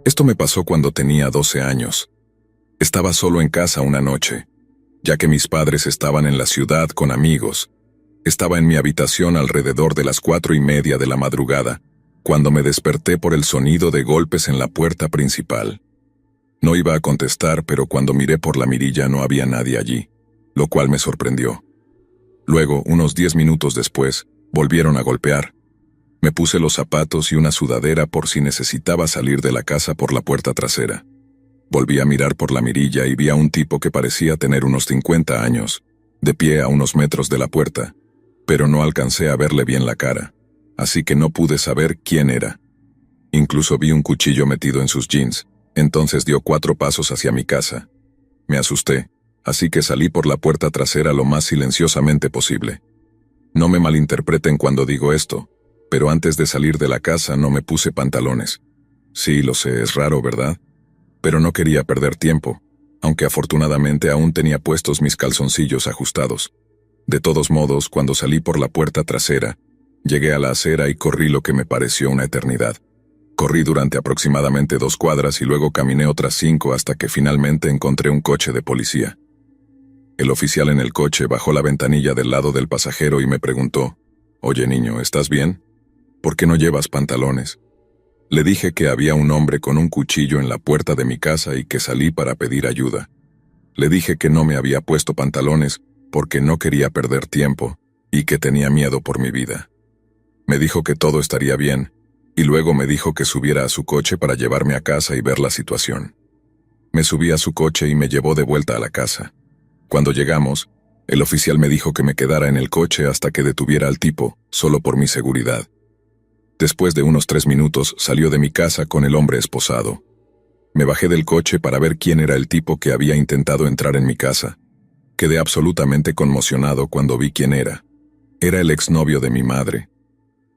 Esto me pasó cuando tenía 12 años. Estaba solo en casa una noche, ya que mis padres estaban en la ciudad con amigos. Estaba en mi habitación alrededor de las 4:30 de la madrugada, cuando me desperté por el sonido de golpes en la puerta principal. No iba a contestar, pero cuando miré por la mirilla no había nadie allí, lo cual me sorprendió. Luego, unos 10 minutos después, volvieron a golpear. Me puse los zapatos y una sudadera por si necesitaba salir de la casa por la puerta trasera. Volví a mirar por la mirilla y vi a un tipo que parecía tener unos 50 años, de pie a unos metros de la puerta, pero no alcancé a verle bien la cara, así que no pude saber quién era. Incluso vi un cuchillo metido en sus jeans, entonces dio 4 pasos hacia mi casa. Me asusté, así que salí por la puerta trasera lo más silenciosamente posible. No me malinterpreten cuando digo esto, pero antes de salir de la casa no me puse pantalones. Sí, lo sé, es raro, ¿verdad? Pero no quería perder tiempo, aunque afortunadamente aún tenía puestos mis calzoncillos ajustados. De todos modos, cuando salí por la puerta trasera, llegué a la acera y corrí lo que me pareció una eternidad. Corrí durante aproximadamente 2 cuadras y luego caminé otras 5 hasta que finalmente encontré un coche de policía. El oficial en el coche bajó la ventanilla del lado del pasajero y me preguntó: «Oye niño, ¿estás bien? ¿Por qué no llevas pantalones?». Le dije que había un hombre con un cuchillo en la puerta de mi casa y que salí para pedir ayuda. Le dije que no me había puesto pantalones porque no quería perder tiempo y que tenía miedo por mi vida. Me dijo que todo estaría bien, y luego me dijo que subiera a su coche para llevarme a casa y ver la situación. Me subí a su coche y me llevó de vuelta a la casa. Cuando llegamos, el oficial me dijo que me quedara en el coche hasta que detuviera al tipo, solo por mi seguridad. Después de unos 3 minutos salió de mi casa con el hombre esposado. Me bajé del coche para ver quién era el tipo que había intentado entrar en mi casa. Quedé absolutamente conmocionado cuando vi quién era. Era el exnovio de mi madre.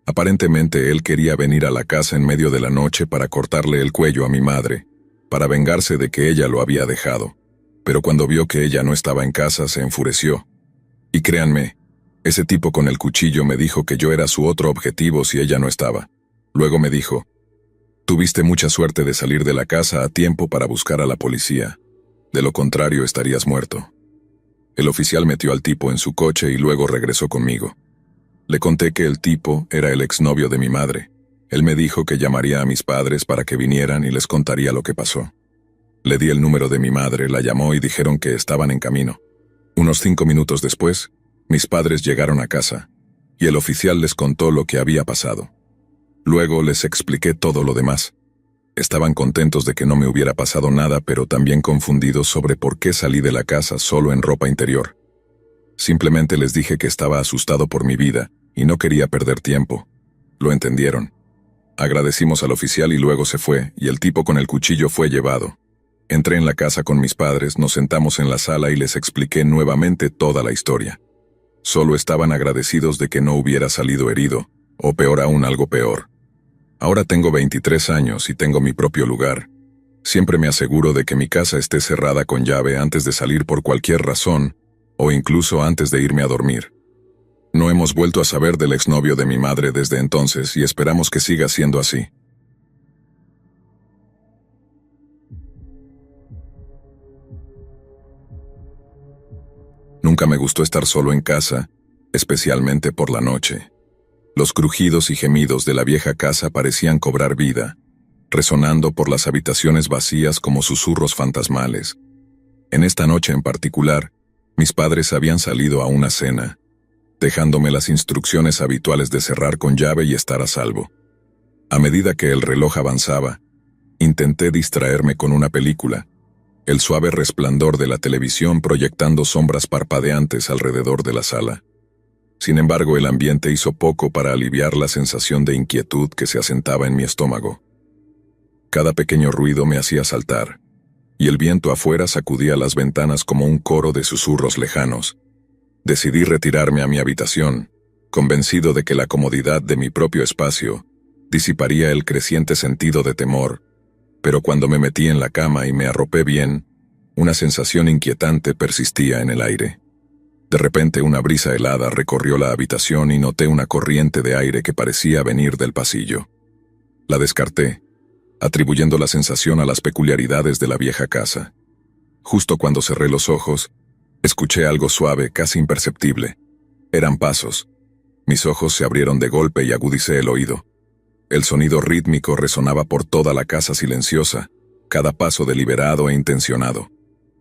Aparentemente él quería venir a la casa en medio de la noche para cortarle el cuello a mi madre, para vengarse de que ella lo había dejado. Pero cuando vio que ella no estaba en casa se enfureció. Y créanme, ese tipo con el cuchillo me dijo que yo era su otro objetivo si ella no estaba. Luego me dijo: «Tuviste mucha suerte de salir de la casa a tiempo para buscar a la policía. De lo contrario estarías muerto». El oficial metió al tipo en su coche y luego regresó conmigo. Le conté que el tipo era el exnovio de mi madre. Él me dijo que llamaría a mis padres para que vinieran y les contaría lo que pasó. Le di el número de mi madre, la llamó y dijeron que estaban en camino. Unos 5 minutos después, mis padres llegaron a casa, y el oficial les contó lo que había pasado. Luego les expliqué todo lo demás. Estaban contentos de que no me hubiera pasado nada, pero también confundidos sobre por qué salí de la casa solo en ropa interior. Simplemente les dije que estaba asustado por mi vida y no quería perder tiempo. Lo entendieron. Agradecimos al oficial y luego se fue, y el tipo con el cuchillo fue llevado. Entré en la casa con mis padres, nos sentamos en la sala y les expliqué nuevamente toda la historia. Solo estaban agradecidos de que no hubiera salido herido, o peor aún, algo peor. Ahora tengo 23 años y tengo mi propio lugar. Siempre me aseguro de que mi casa esté cerrada con llave antes de salir por cualquier razón, o incluso antes de irme a dormir. No hemos vuelto a saber del exnovio de mi madre desde entonces y esperamos que siga siendo así. Nunca me gustó estar solo en casa, especialmente por la noche. Los crujidos y gemidos de la vieja casa parecían cobrar vida, resonando por las habitaciones vacías como susurros fantasmales. En esta noche en particular, mis padres habían salido a una cena, dejándome las instrucciones habituales de cerrar con llave y estar a salvo. A medida que el reloj avanzaba, intenté distraerme con una película, el suave resplandor de la televisión proyectando sombras parpadeantes alrededor de la sala. Sin embargo, el ambiente hizo poco para aliviar la sensación de inquietud que se asentaba en mi estómago. Cada pequeño ruido me hacía saltar, y el viento afuera sacudía las ventanas como un coro de susurros lejanos. Decidí retirarme a mi habitación, convencido de que la comodidad de mi propio espacio disiparía el creciente sentido de temor, pero cuando me metí en la cama y me arropé bien, una sensación inquietante persistía en el aire. De repente una brisa helada recorrió la habitación y noté una corriente de aire que parecía venir del pasillo. La descarté, atribuyendo la sensación a las peculiaridades de la vieja casa. Justo cuando cerré los ojos, escuché algo suave, casi imperceptible. Eran pasos. Mis ojos se abrieron de golpe y agudicé el oído. El sonido rítmico resonaba por toda la casa silenciosa, cada paso deliberado e intencionado.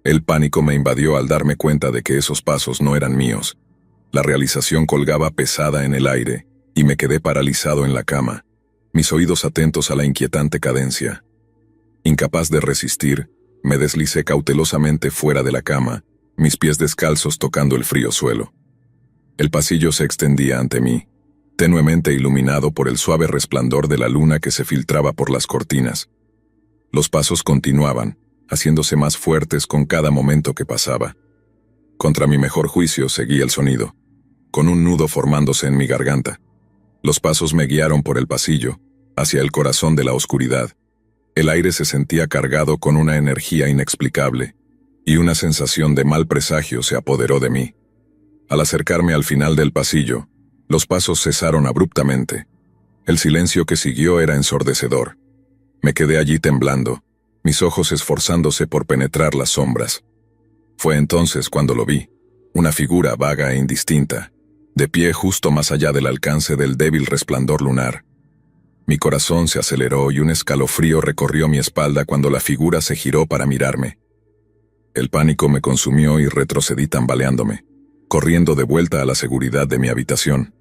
El pánico me invadió al darme cuenta de que esos pasos no eran míos. La realización colgaba pesada en el aire, y me quedé paralizado en la cama, mis oídos atentos a la inquietante cadencia. Incapaz de resistir, me deslicé cautelosamente fuera de la cama, mis pies descalzos tocando el frío suelo. El pasillo se extendía ante mí, tenuemente iluminado por el suave resplandor de la luna que se filtraba por las cortinas. Los pasos continuaban, haciéndose más fuertes con cada momento que pasaba. Contra mi mejor juicio seguí el sonido, con un nudo formándose en mi garganta. Los pasos me guiaron por el pasillo, hacia el corazón de la oscuridad. El aire se sentía cargado con una energía inexplicable, y una sensación de mal presagio se apoderó de mí. Al acercarme al final del pasillo, los pasos cesaron abruptamente. El silencio que siguió era ensordecedor. Me quedé allí temblando, mis ojos esforzándose por penetrar las sombras. Fue entonces cuando lo vi, una figura vaga e indistinta, de pie justo más allá del alcance del débil resplandor lunar. Mi corazón se aceleró y un escalofrío recorrió mi espalda cuando la figura se giró para mirarme. El pánico me consumió y retrocedí tambaleándome, corriendo de vuelta a la seguridad de mi habitación.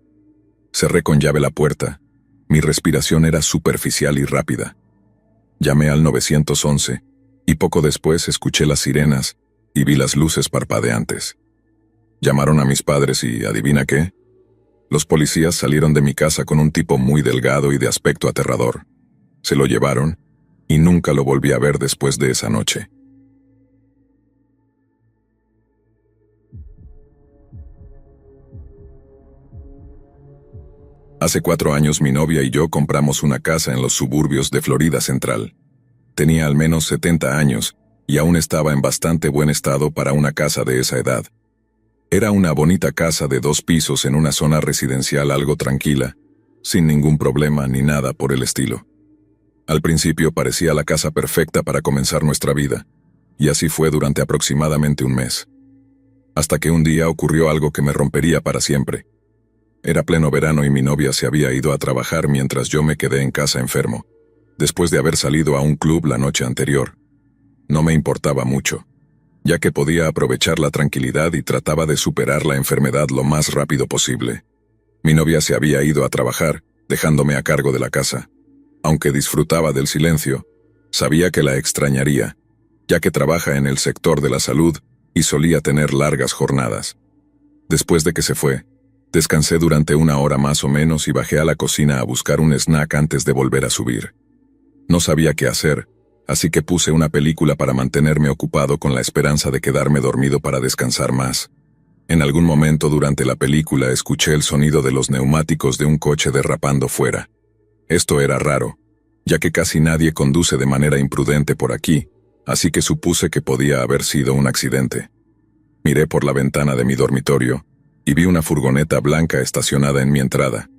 Cerré con llave la puerta. Mi respiración era superficial y rápida. Llamé al 911, y poco después escuché las sirenas y vi las luces parpadeantes. Llamaron a mis padres y ¿adivina qué? Los policías salieron de mi casa con un tipo muy delgado y de aspecto aterrador. Se lo llevaron, y nunca lo volví a ver después de esa noche. Hace 4 años mi novia y yo compramos una casa en los suburbios de Florida Central. Tenía al menos 70 años y aún estaba en bastante buen estado para una casa de esa edad. Era una bonita casa de 2 pisos en una zona residencial algo tranquila, sin ningún problema ni nada por el estilo. Al principio parecía la casa perfecta para comenzar nuestra vida, y así fue durante aproximadamente un mes. Hasta que un día ocurrió algo que me rompería para siempre. Era pleno verano y mi novia se había ido a trabajar mientras yo me quedé en casa enfermo, después de haber salido a un club la noche anterior. No me importaba mucho. ya que podía aprovechar la tranquilidad y trataba de superar la enfermedad lo más rápido posible. Mi novia se había ido a trabajar, dejándome a cargo de la casa. Aunque disfrutaba del silencio, sabía que la extrañaría, ya que trabaja en el sector de la salud y solía tener largas jornadas. Después de que se fue, descansé durante 1 hora más o menos y bajé a la cocina a buscar un snack antes de volver a subir. No sabía qué hacer, así que puse una película para mantenerme ocupado con la esperanza de quedarme dormido para descansar más. En algún momento durante la película escuché el sonido de los neumáticos de un coche derrapando fuera. Esto era raro, ya que casi nadie conduce de manera imprudente por aquí, así que supuse que podía haber sido un accidente. Miré por la ventana de mi dormitorio y vi una furgoneta blanca estacionada en mi entrada,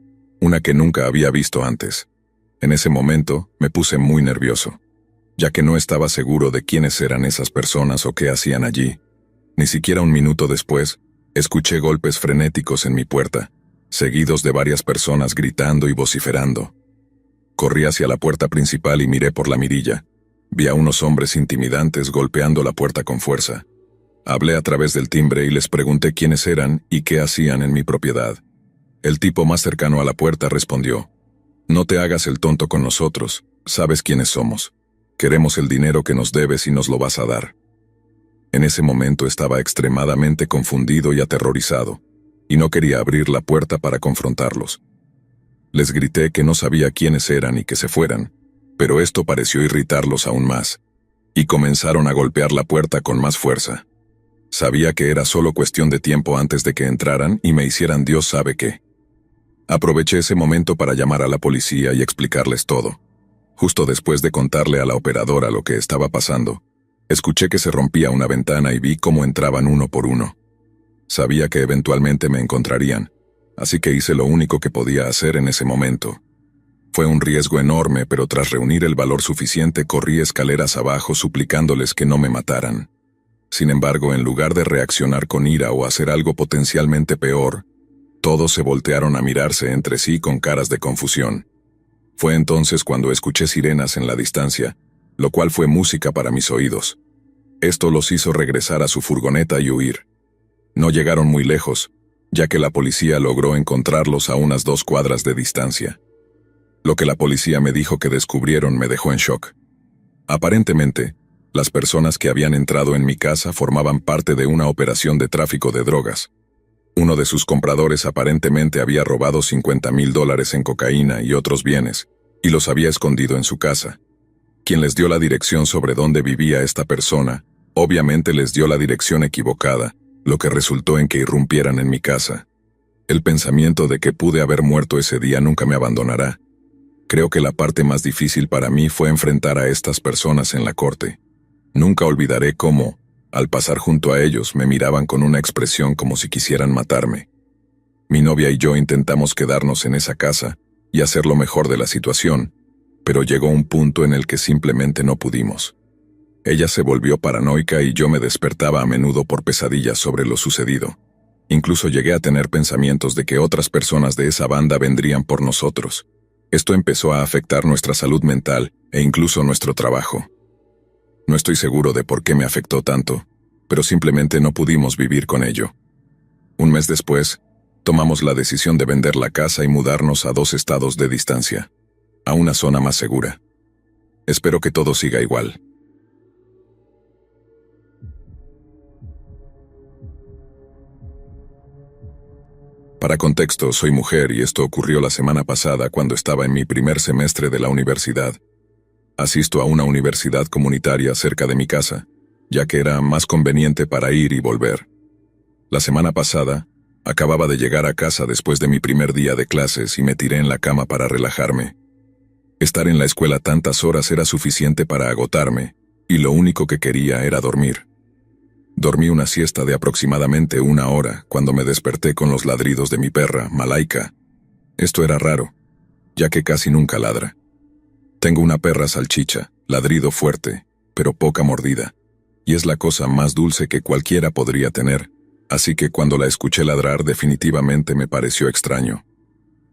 una que nunca había visto antes. En ese momento me puse muy nervioso, ya que no estaba seguro de quiénes eran esas personas o qué hacían allí. Ni siquiera un minuto después, escuché golpes frenéticos en mi puerta, seguidos de varias personas gritando y vociferando. Corrí hacia la puerta principal y miré por la mirilla. Vi a unos hombres intimidantes golpeando la puerta con fuerza. Hablé a través del timbre y les pregunté quiénes eran y qué hacían en mi propiedad. El tipo más cercano a la puerta respondió: «No te hagas el tonto con nosotros, sabes quiénes somos. Queremos el dinero que nos debes y nos lo vas a dar». En ese momento estaba extremadamente confundido y aterrorizado, y no quería abrir la puerta para confrontarlos. Les grité que no sabía quiénes eran y que se fueran, pero esto pareció irritarlos aún más, y comenzaron a golpear la puerta con más fuerza. Sabía que era solo cuestión de tiempo antes de que entraran y me hicieran Dios sabe qué. Aproveché ese momento para llamar a la policía y explicarles todo. Justo después de contarle a la operadora lo que estaba pasando, escuché que se rompía una ventana y vi cómo entraban uno por uno. Sabía que eventualmente me encontrarían, así que hice lo único que podía hacer en ese momento. Fue un riesgo enorme, pero tras reunir el valor suficiente corrí escaleras abajo suplicándoles que no me mataran. Sin embargo, en lugar de reaccionar con ira o hacer algo potencialmente peor, todos se voltearon a mirarse entre sí con caras de confusión. Fue entonces cuando escuché sirenas en la distancia, lo cual fue música para mis oídos. Esto los hizo regresar a su furgoneta y huir. No llegaron muy lejos, ya que la policía logró encontrarlos a unas 2 cuadras de distancia. Lo que la policía me dijo que descubrieron me dejó en shock. Aparentemente, las personas que habían entrado en mi casa formaban parte de una operación de tráfico de drogas. Uno de sus compradores aparentemente había robado $50,000 en cocaína y otros bienes, y los había escondido en su casa. Quien les dio la dirección sobre dónde vivía esta persona, obviamente les dio la dirección equivocada, lo que resultó en que irrumpieran en mi casa. El pensamiento de que pude haber muerto ese día nunca me abandonará. Creo que la parte más difícil para mí fue enfrentar a estas personas en la corte. Nunca olvidaré cómo, al pasar junto a ellos, me miraban con una expresión como si quisieran matarme. Mi novia y yo intentamos quedarnos en esa casa y hacer lo mejor de la situación, pero llegó un punto en el que simplemente no pudimos. Ella se volvió paranoica y yo me despertaba a menudo por pesadillas sobre lo sucedido. Incluso llegué a tener pensamientos de que otras personas de esa banda vendrían por nosotros. Esto empezó a afectar nuestra salud mental e incluso nuestro trabajo. No estoy seguro de por qué me afectó tanto, pero simplemente no pudimos vivir con ello. Un mes después, tomamos la decisión de vender la casa y mudarnos a 2 estados de distancia, a una zona más segura. Espero que todo siga igual. Para contexto, soy mujer y esto ocurrió la semana pasada cuando estaba en mi primer semestre de la universidad. Asisto a una universidad comunitaria cerca de mi casa, ya que era más conveniente para ir y volver. La semana pasada, acababa de llegar a casa después de mi primer día de clases y me tiré en la cama para relajarme. Estar en la escuela tantas horas era suficiente para agotarme, y lo único que quería era dormir. Dormí una siesta de aproximadamente 1 hora cuando me desperté con los ladridos de mi perra, Malaika. Esto era raro, ya que casi nunca ladra. Tengo una perra salchicha, ladrido fuerte, pero poca mordida, y es la cosa más dulce que cualquiera podría tener, así que cuando la escuché ladrar definitivamente me pareció extraño.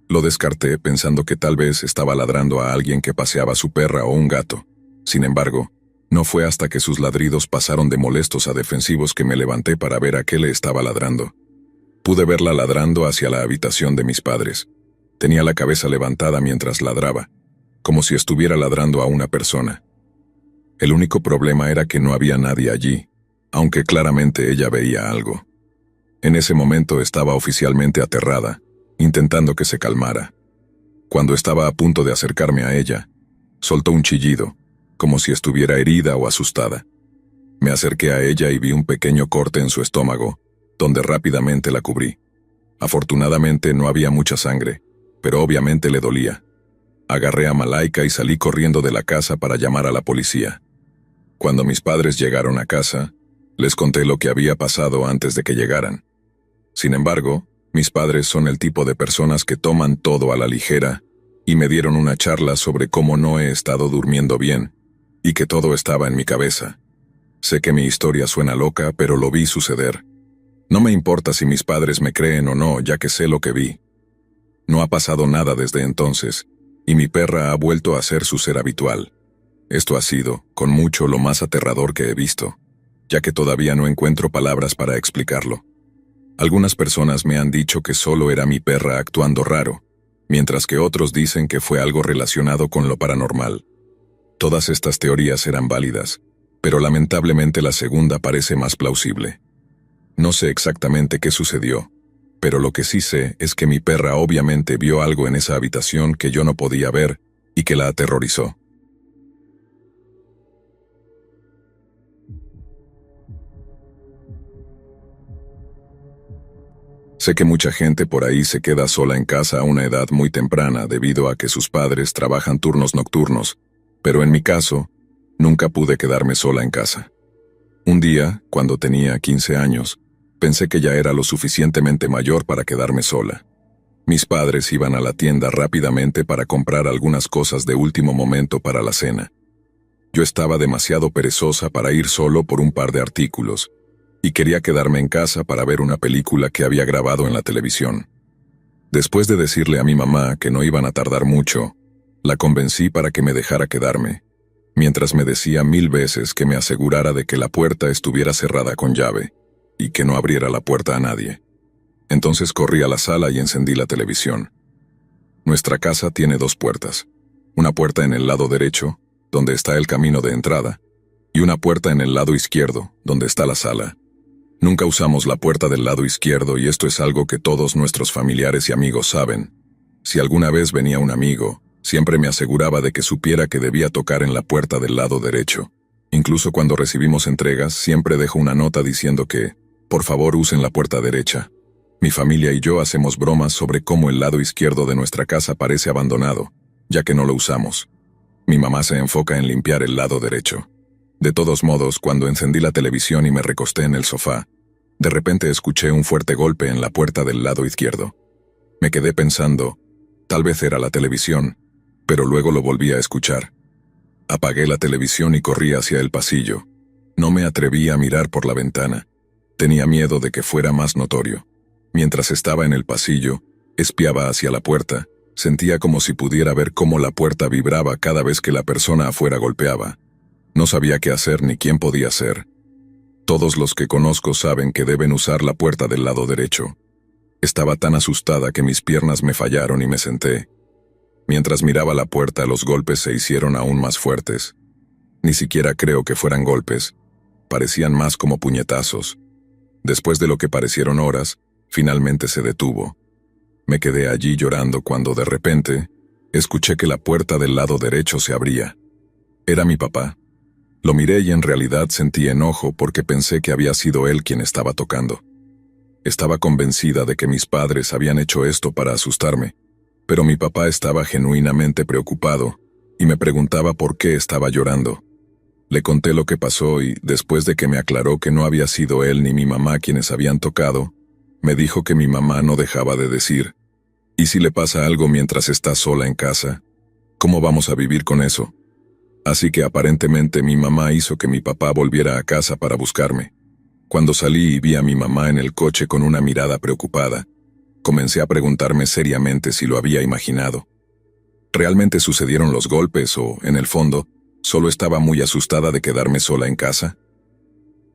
Lo descarté pensando que tal vez estaba ladrando a alguien que paseaba su perra o un gato. Sin embargo, No fue hasta que sus ladridos pasaron de molestos a defensivos que me levanté para ver a qué le estaba ladrando. Pude verla ladrando hacia la habitación de mis padres. Tenía la cabeza levantada mientras ladraba, como si estuviera ladrando a una persona. El único problema era que no había nadie allí, aunque claramente ella veía algo. En ese momento estaba oficialmente aterrada, intentando que se calmara. Cuando estaba a punto de acercarme a ella, soltó un chillido, como si estuviera herida o asustada. Me acerqué a ella y vi un pequeño corte en su estómago, donde rápidamente la cubrí. Afortunadamente no había mucha sangre, pero obviamente le dolía. Agarré a Malaika y salí corriendo de la casa para llamar a la policía. Cuando mis padres llegaron a casa, les conté lo que había pasado antes de que llegaran. Sin embargo, mis padres son el tipo de personas que toman todo a la ligera y me dieron una charla sobre cómo no he estado durmiendo bien y que todo estaba en mi cabeza. Sé que mi historia suena loca, pero lo vi suceder. No me importa si mis padres me creen o no, ya que sé lo que vi. No ha pasado nada desde entonces, y mi perra ha vuelto a ser su ser habitual. Esto ha sido, con mucho, lo más aterrador que he visto, ya que todavía no encuentro palabras para explicarlo. Algunas personas me han dicho que solo era mi perra actuando raro, mientras que otros dicen que fue algo relacionado con lo paranormal. Todas estas teorías eran válidas, pero lamentablemente la segunda parece más plausible. No sé exactamente qué sucedió, pero lo que sí sé es que mi perra obviamente vio algo en esa habitación que yo no podía ver y que la aterrorizó. Sé que mucha gente por ahí se queda sola en casa a una edad muy temprana debido a que sus padres trabajan turnos nocturnos, pero en mi caso, nunca pude quedarme sola en casa. Un día, cuando tenía 15 años, pensé que ya era lo suficientemente mayor para quedarme sola. Mis padres iban a la tienda rápidamente para comprar algunas cosas de último momento para la cena. Yo estaba demasiado perezosa para ir solo por un par de artículos, y quería quedarme en casa para ver una película que había grabado en la televisión. Después de decirle a mi mamá que no iban a tardar mucho, la convencí para que me dejara quedarme, mientras me decía 1000 veces que me asegurara de que la puerta estuviera cerrada con llave, y que no abriera la puerta a nadie. Entonces corrí a la sala y encendí la televisión. Nuestra casa tiene 2 puertas, una puerta en el lado derecho, donde está el camino de entrada, y una puerta en el lado izquierdo, donde está la sala. Nunca usamos la puerta del lado izquierdo y esto es algo que todos nuestros familiares y amigos saben. Si alguna vez venía un amigo, siempre me aseguraba de que supiera que debía tocar en la puerta del lado derecho. Incluso cuando recibimos entregas, siempre dejo una nota diciendo que, por favor, usen la puerta derecha. Mi familia y yo hacemos bromas sobre cómo el lado izquierdo de nuestra casa parece abandonado, ya que no lo usamos. Mi mamá se enfoca en limpiar el lado derecho. De todos modos, cuando encendí la televisión y me recosté en el sofá, de repente escuché un fuerte golpe en la puerta del lado izquierdo. Me quedé pensando, tal vez era la televisión, pero luego lo volví a escuchar. Apagué la televisión y corrí hacia el pasillo. No me atreví a mirar por la ventana. Tenía miedo de que fuera más notorio. Mientras estaba en el pasillo, espiaba hacia la puerta, sentía como si pudiera ver cómo la puerta vibraba cada vez que la persona afuera golpeaba. No sabía qué hacer ni quién podía ser. Todos los que conozco saben que deben usar la puerta del lado derecho. Estaba tan asustada que mis piernas me fallaron y me senté. Mientras miraba la puerta, los golpes se hicieron aún más fuertes. Ni siquiera creo que fueran golpes. Parecían más como puñetazos. Después de lo que parecieron horas, finalmente se detuvo. Me quedé allí llorando cuando de repente, escuché que la puerta del lado derecho se abría. Era mi papá. Lo miré y en realidad sentí enojo porque pensé que había sido él quien estaba tocando. Estaba convencida de que mis padres habían hecho esto para asustarme, pero mi papá estaba genuinamente preocupado y me preguntaba por qué estaba llorando. Le conté lo que pasó y, después de que me aclaró que no había sido él ni mi mamá quienes habían tocado, me dijo que mi mamá no dejaba de decir, ¿y si le pasa algo mientras está sola en casa? ¿Cómo vamos a vivir con eso? Así que aparentemente mi mamá hizo que mi papá volviera a casa para buscarme. Cuando salí y vi a mi mamá en el coche con una mirada preocupada, comencé a preguntarme seriamente si lo había imaginado. ¿Realmente sucedieron los golpes o, en el fondo, ¿Solo estaba muy asustada de quedarme sola en casa?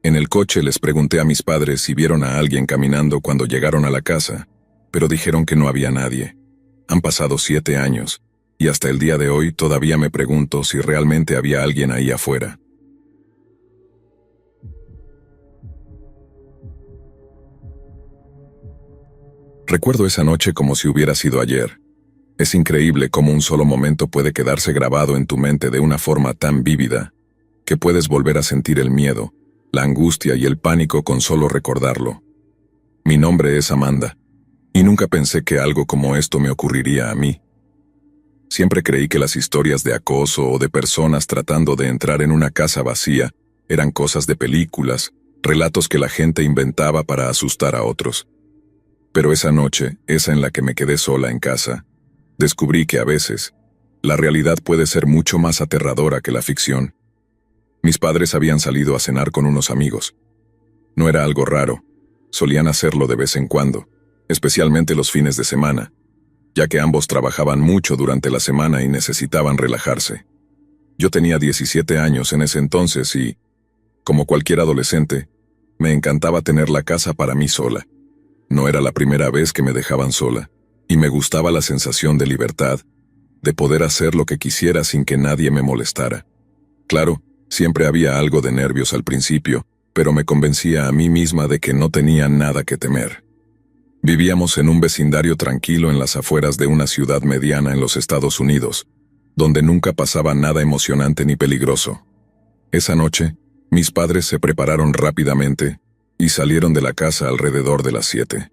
En el coche les pregunté a mis padres si vieron a alguien caminando cuando llegaron a la casa, pero dijeron que no había nadie. Han pasado 7 años, y hasta el día de hoy todavía me pregunto si realmente había alguien ahí afuera. Recuerdo esa noche como si hubiera sido ayer. Es increíble cómo un solo momento puede quedarse grabado en tu mente de una forma tan vívida, que puedes volver a sentir el miedo, la angustia y el pánico con solo recordarlo. Mi nombre es Amanda, y nunca pensé que algo como esto me ocurriría a mí. Siempre creí que las historias de acoso o de personas tratando de entrar en una casa vacía eran cosas de películas, relatos que la gente inventaba para asustar a otros. Pero esa noche, esa en la que me quedé sola en casa, descubrí que a veces, la realidad puede ser mucho más aterradora que la ficción. Mis padres habían salido a cenar con unos amigos. No era algo raro, solían hacerlo de vez en cuando, especialmente los fines de semana, ya que ambos trabajaban mucho durante la semana y necesitaban relajarse. Yo tenía 17 años en ese entonces y, como cualquier adolescente, me encantaba tener la casa para mí sola. No era la primera vez que me dejaban sola, y me gustaba la sensación de libertad, de poder hacer lo que quisiera sin que nadie me molestara. Claro, siempre había algo de nervios al principio, pero me convencía a mí misma de que no tenía nada que temer. Vivíamos en un vecindario tranquilo en las afueras de una ciudad mediana en los Estados Unidos, donde nunca pasaba nada emocionante ni peligroso. Esa noche, mis padres se prepararon rápidamente y salieron de la casa alrededor de las 7.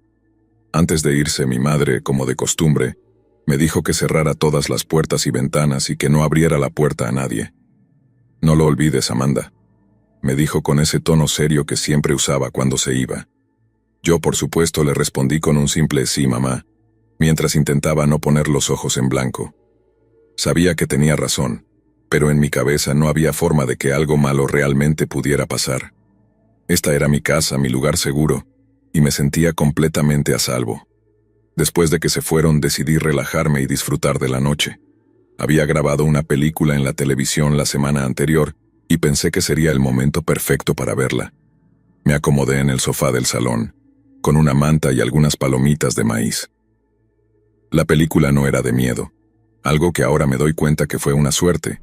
Antes de irse, mi madre, como de costumbre, me dijo que cerrara todas las puertas y ventanas y que no abriera la puerta a nadie. «No lo olvides, Amanda», me dijo con ese tono serio que siempre usaba cuando se iba. Yo, por supuesto, le respondí con un simple «sí, mamá», mientras intentaba no poner los ojos en blanco. Sabía que tenía razón, pero en mi cabeza no había forma de que algo malo realmente pudiera pasar. Esta era mi casa, mi lugar seguro, y me sentía completamente a salvo. Después de que se fueron, decidí relajarme y disfrutar de la noche. Había grabado una película en la televisión la semana anterior y pensé que sería el momento perfecto para verla. Me acomodé en el sofá del salón, con una manta y algunas palomitas de maíz. La película no era de miedo, algo que ahora me doy cuenta que fue una suerte,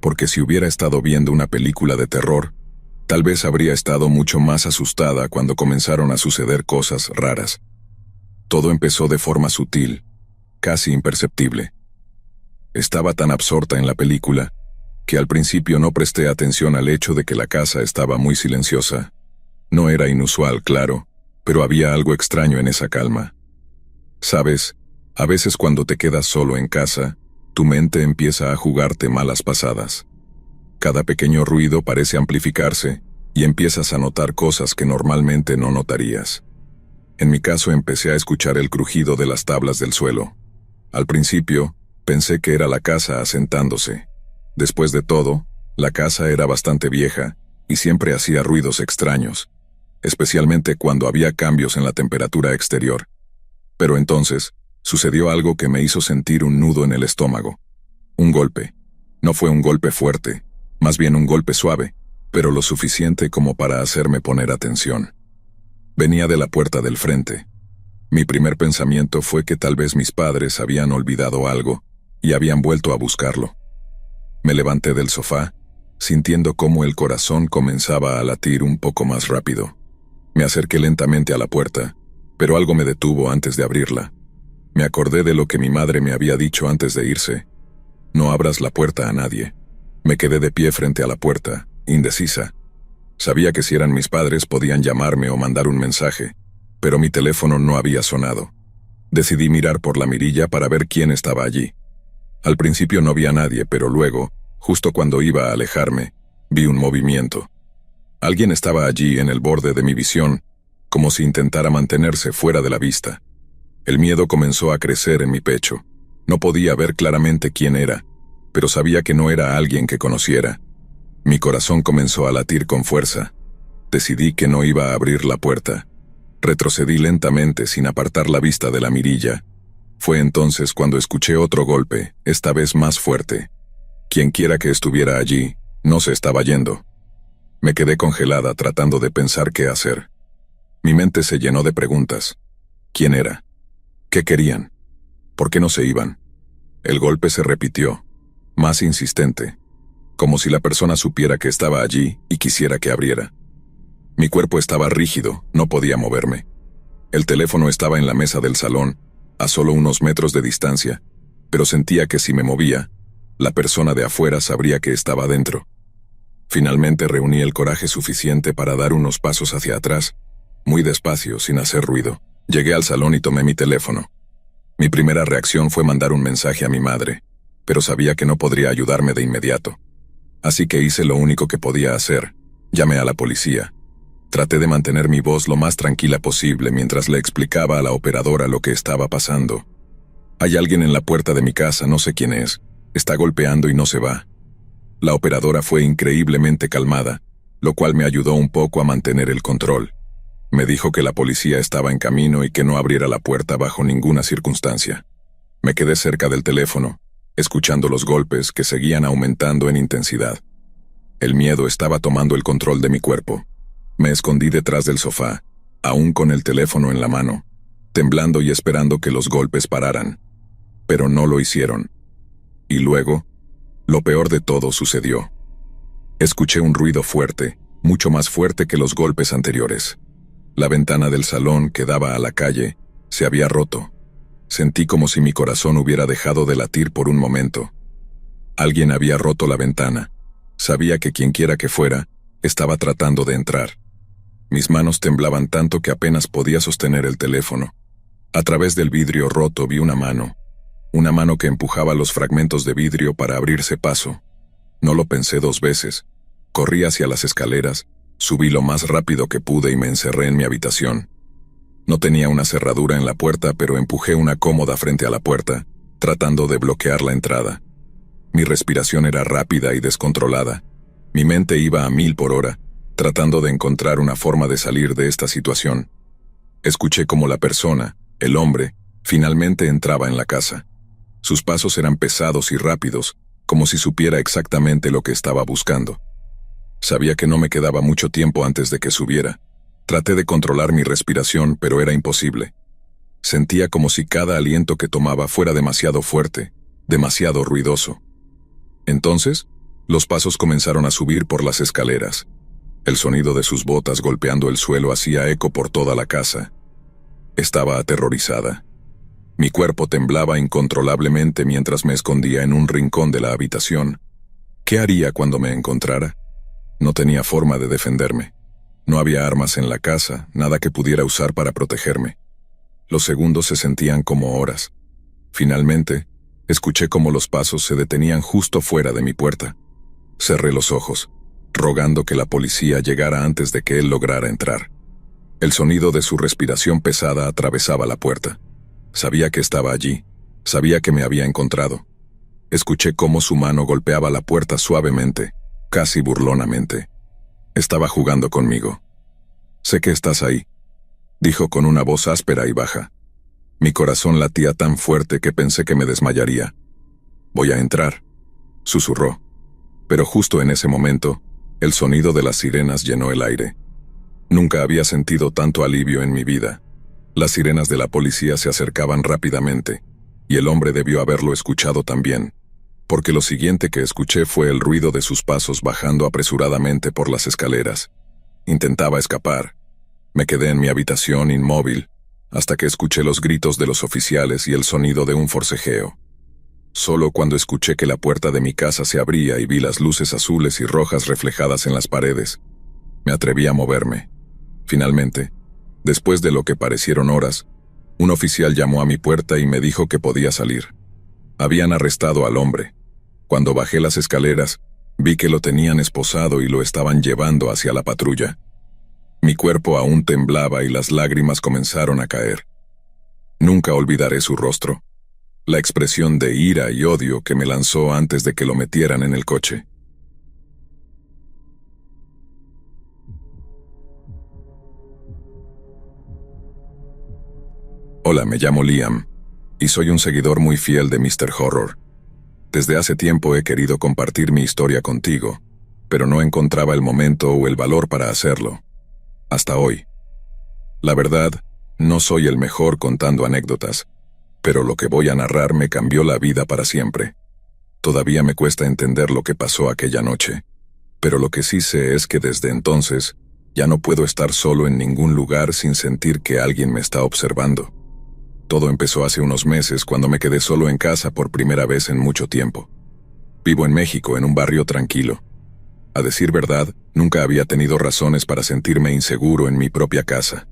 porque si hubiera estado viendo una película de terror, tal vez habría estado mucho más asustada cuando comenzaron a suceder cosas raras. Todo empezó de forma sutil, casi imperceptible. Estaba tan absorta en la película que al principio no presté atención al hecho de que la casa estaba muy silenciosa. No era inusual, claro, pero había algo extraño en esa calma. ¿Sabes? A veces cuando te quedas solo en casa, tu mente empieza a jugarte malas pasadas. Cada pequeño ruido parece amplificarse y empiezas a notar cosas que normalmente no notarías. En mi caso empecé a escuchar el crujido de las tablas del suelo. Al principio, pensé que era la casa asentándose. Después de todo, la casa era bastante vieja y siempre hacía ruidos extraños, especialmente cuando había cambios en la temperatura exterior. Pero entonces, sucedió algo que me hizo sentir un nudo en el estómago. Un golpe. No fue un golpe fuerte, más bien un golpe suave, pero lo suficiente como para hacerme poner atención. Venía de la puerta del frente. Mi primer pensamiento fue que tal vez mis padres habían olvidado algo y habían vuelto a buscarlo. Me levanté del sofá, sintiendo cómo el corazón comenzaba a latir un poco más rápido. Me acerqué lentamente a la puerta, pero algo me detuvo antes de abrirla. Me acordé de lo que mi madre me había dicho antes de irse. No abras la puerta a nadie. Me quedé de pie frente a la puerta, indecisa. Sabía que si eran mis padres podían llamarme o mandar un mensaje, pero mi teléfono no había sonado. Decidí mirar por la mirilla para ver quién estaba allí. Al principio no vi a nadie, pero luego, justo cuando iba a alejarme, vi un movimiento. Alguien estaba allí en el borde de mi visión, como si intentara mantenerse fuera de la vista. El miedo comenzó a crecer en mi pecho. No podía ver claramente quién era, pero sabía que no era alguien que conociera. Mi corazón comenzó a latir con fuerza. Decidí que no iba a abrir la puerta. Retrocedí lentamente sin apartar la vista de la mirilla. Fue entonces cuando escuché otro golpe, esta vez más fuerte. Quienquiera que estuviera allí, no se estaba yendo. Me quedé congelada tratando de pensar qué hacer. Mi mente se llenó de preguntas. ¿Quién era? ¿Qué querían? ¿Por qué no se iban? El golpe se repitió, más insistente, como si la persona supiera que estaba allí y quisiera que abriera. Mi cuerpo estaba rígido, no podía moverme. El teléfono estaba en la mesa del salón, a solo unos metros de distancia, pero sentía que si me movía, la persona de afuera sabría que estaba dentro. Finalmente reuní el coraje suficiente para dar unos pasos hacia atrás, muy despacio, sin hacer ruido. Llegué al salón y tomé mi teléfono. Mi primera reacción fue mandar un mensaje a mi madre, pero sabía que no podría ayudarme de inmediato. Así que hice lo único que podía hacer. Llamé a la policía. Traté de mantener mi voz lo más tranquila posible mientras le explicaba a la operadora lo que estaba pasando. Hay alguien en la puerta de mi casa, no sé quién es. Está golpeando y no se va. La operadora fue increíblemente calmada, lo cual me ayudó un poco a mantener el control. Me dijo que la policía estaba en camino y que no abriera la puerta bajo ninguna circunstancia. Me quedé cerca del teléfono, escuchando los golpes que seguían aumentando en intensidad. El miedo estaba tomando el control de mi cuerpo. Me escondí detrás del sofá, aún con el teléfono en la mano, temblando y esperando que los golpes pararan. Pero no lo hicieron. Y luego, lo peor de todo sucedió. Escuché un ruido fuerte, mucho más fuerte que los golpes anteriores. La ventana del salón que daba a la calle se había roto. Sentí como si mi corazón hubiera dejado de latir por un momento. Alguien había roto la ventana. Sabía que quienquiera que fuera, estaba tratando de entrar. Mis manos temblaban tanto que apenas podía sostener el teléfono. A través del vidrio roto vi una mano que empujaba los fragmentos de vidrio para abrirse paso. No lo pensé dos veces. Corrí hacia las escaleras, subí lo más rápido que pude y me encerré en mi habitación. No tenía una cerradura en la puerta, pero empujé una cómoda frente a la puerta, tratando de bloquear la entrada. Mi respiración era rápida y descontrolada. Mi mente iba a 1000 por hora, tratando de encontrar una forma de salir de esta situación. Escuché cómo la persona, el hombre, finalmente entraba en la casa. Sus pasos eran pesados y rápidos, como si supiera exactamente lo que estaba buscando. Sabía que no me quedaba mucho tiempo antes de que subiera. Traté de controlar mi respiración, pero era imposible. Sentía como si cada aliento que tomaba fuera demasiado fuerte, demasiado ruidoso. Entonces, los pasos comenzaron a subir por las escaleras. El sonido de sus botas golpeando el suelo hacía eco por toda la casa. Estaba aterrorizada. Mi cuerpo temblaba incontrolablemente mientras me escondía en un rincón de la habitación. ¿Qué haría cuando me encontrara? No tenía forma de defenderme. No había armas en la casa, nada que pudiera usar para protegerme. Los segundos se sentían como horas. Finalmente, escuché cómo los pasos se detenían justo fuera de mi puerta. Cerré los ojos, rogando que la policía llegara antes de que él lograra entrar. El sonido de su respiración pesada atravesaba la puerta. Sabía que estaba allí, sabía que me había encontrado. Escuché cómo su mano golpeaba la puerta suavemente, casi burlonamente. Estaba jugando conmigo. «Sé que estás ahí», dijo con una voz áspera y baja. Mi corazón latía tan fuerte que pensé que me desmayaría. «Voy a entrar», susurró. Pero justo en ese momento, el sonido de las sirenas llenó el aire. Nunca había sentido tanto alivio en mi vida. Las sirenas de la policía se acercaban rápidamente, y el hombre debió haberlo escuchado también, porque lo siguiente que escuché fue el ruido de sus pasos bajando apresuradamente por las escaleras. Intentaba escapar. Me quedé en mi habitación inmóvil, hasta que escuché los gritos de los oficiales y el sonido de un forcejeo. Solo cuando escuché que la puerta de mi casa se abría y vi las luces azules y rojas reflejadas en las paredes, me atreví a moverme. Finalmente, después de lo que parecieron horas, un oficial llamó a mi puerta y me dijo que podía salir. Habían arrestado al hombre. Cuando bajé las escaleras, vi que lo tenían esposado y lo estaban llevando hacia la patrulla. Mi cuerpo aún temblaba y las lágrimas comenzaron a caer. Nunca olvidaré su rostro, la expresión de ira y odio que me lanzó antes de que lo metieran en el coche. Hola, me llamo Liam, y soy un seguidor muy fiel de Mr. Horror. Desde hace tiempo he querido compartir mi historia contigo, pero no encontraba el momento o el valor para hacerlo. Hasta hoy. La verdad, no soy el mejor contando anécdotas, pero lo que voy a narrar me cambió la vida para siempre. Todavía me cuesta entender lo que pasó aquella noche, pero lo que sí sé es que desde entonces ya no puedo estar solo en ningún lugar sin sentir que alguien me está observando. Todo empezó hace unos meses cuando me quedé solo en casa por primera vez en mucho tiempo. Vivo en México, en un barrio tranquilo. A decir verdad, nunca había tenido razones para sentirme inseguro en mi propia casa.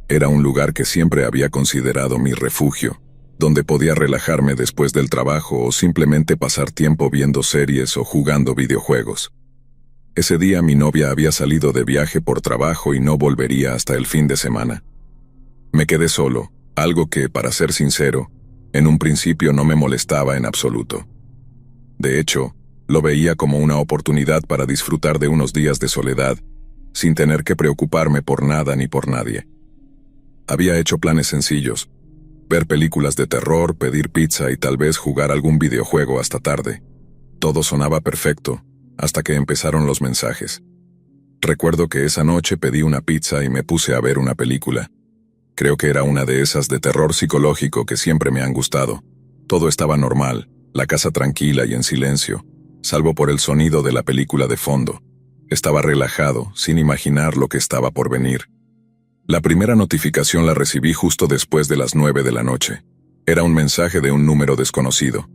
Era un lugar que siempre había considerado mi refugio, donde podía relajarme después del trabajo o simplemente pasar tiempo viendo series o jugando videojuegos. Ese día mi novia había salido de viaje por trabajo y no volvería hasta el fin de semana. Me quedé solo, algo que, para ser sincero, en un principio no me molestaba en absoluto. De hecho, lo veía como una oportunidad para disfrutar de unos días de soledad, sin tener que preocuparme por nada ni por nadie. Había hecho planes sencillos: ver películas de terror, pedir pizza y tal vez jugar algún videojuego hasta tarde. Todo sonaba perfecto, hasta que empezaron los mensajes. Recuerdo que esa noche pedí una pizza y me puse a ver una película. Creo que era una de esas de terror psicológico que siempre me han gustado. Todo estaba normal, la casa tranquila y en silencio, salvo por el sonido de la película de fondo. Estaba relajado, sin imaginar lo que estaba por venir. La primera notificación la recibí justo después de las 9 de la noche. Era un mensaje de un número desconocido.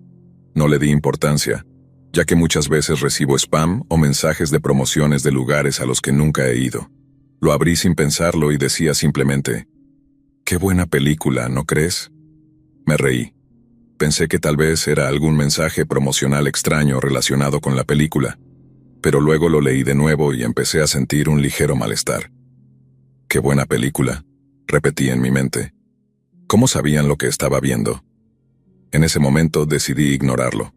No le di importancia, ya que muchas veces recibo spam o mensajes de promociones de lugares a los que nunca he ido. Lo abrí sin pensarlo y decía simplemente: «Qué buena película, ¿no crees?». Me reí. Pensé que tal vez era algún mensaje promocional extraño relacionado con la película, pero luego lo leí de nuevo y empecé a sentir un ligero malestar. «Qué buena película», repetí en mi mente. ¿Cómo sabían lo que estaba viendo? En ese momento decidí ignorarlo.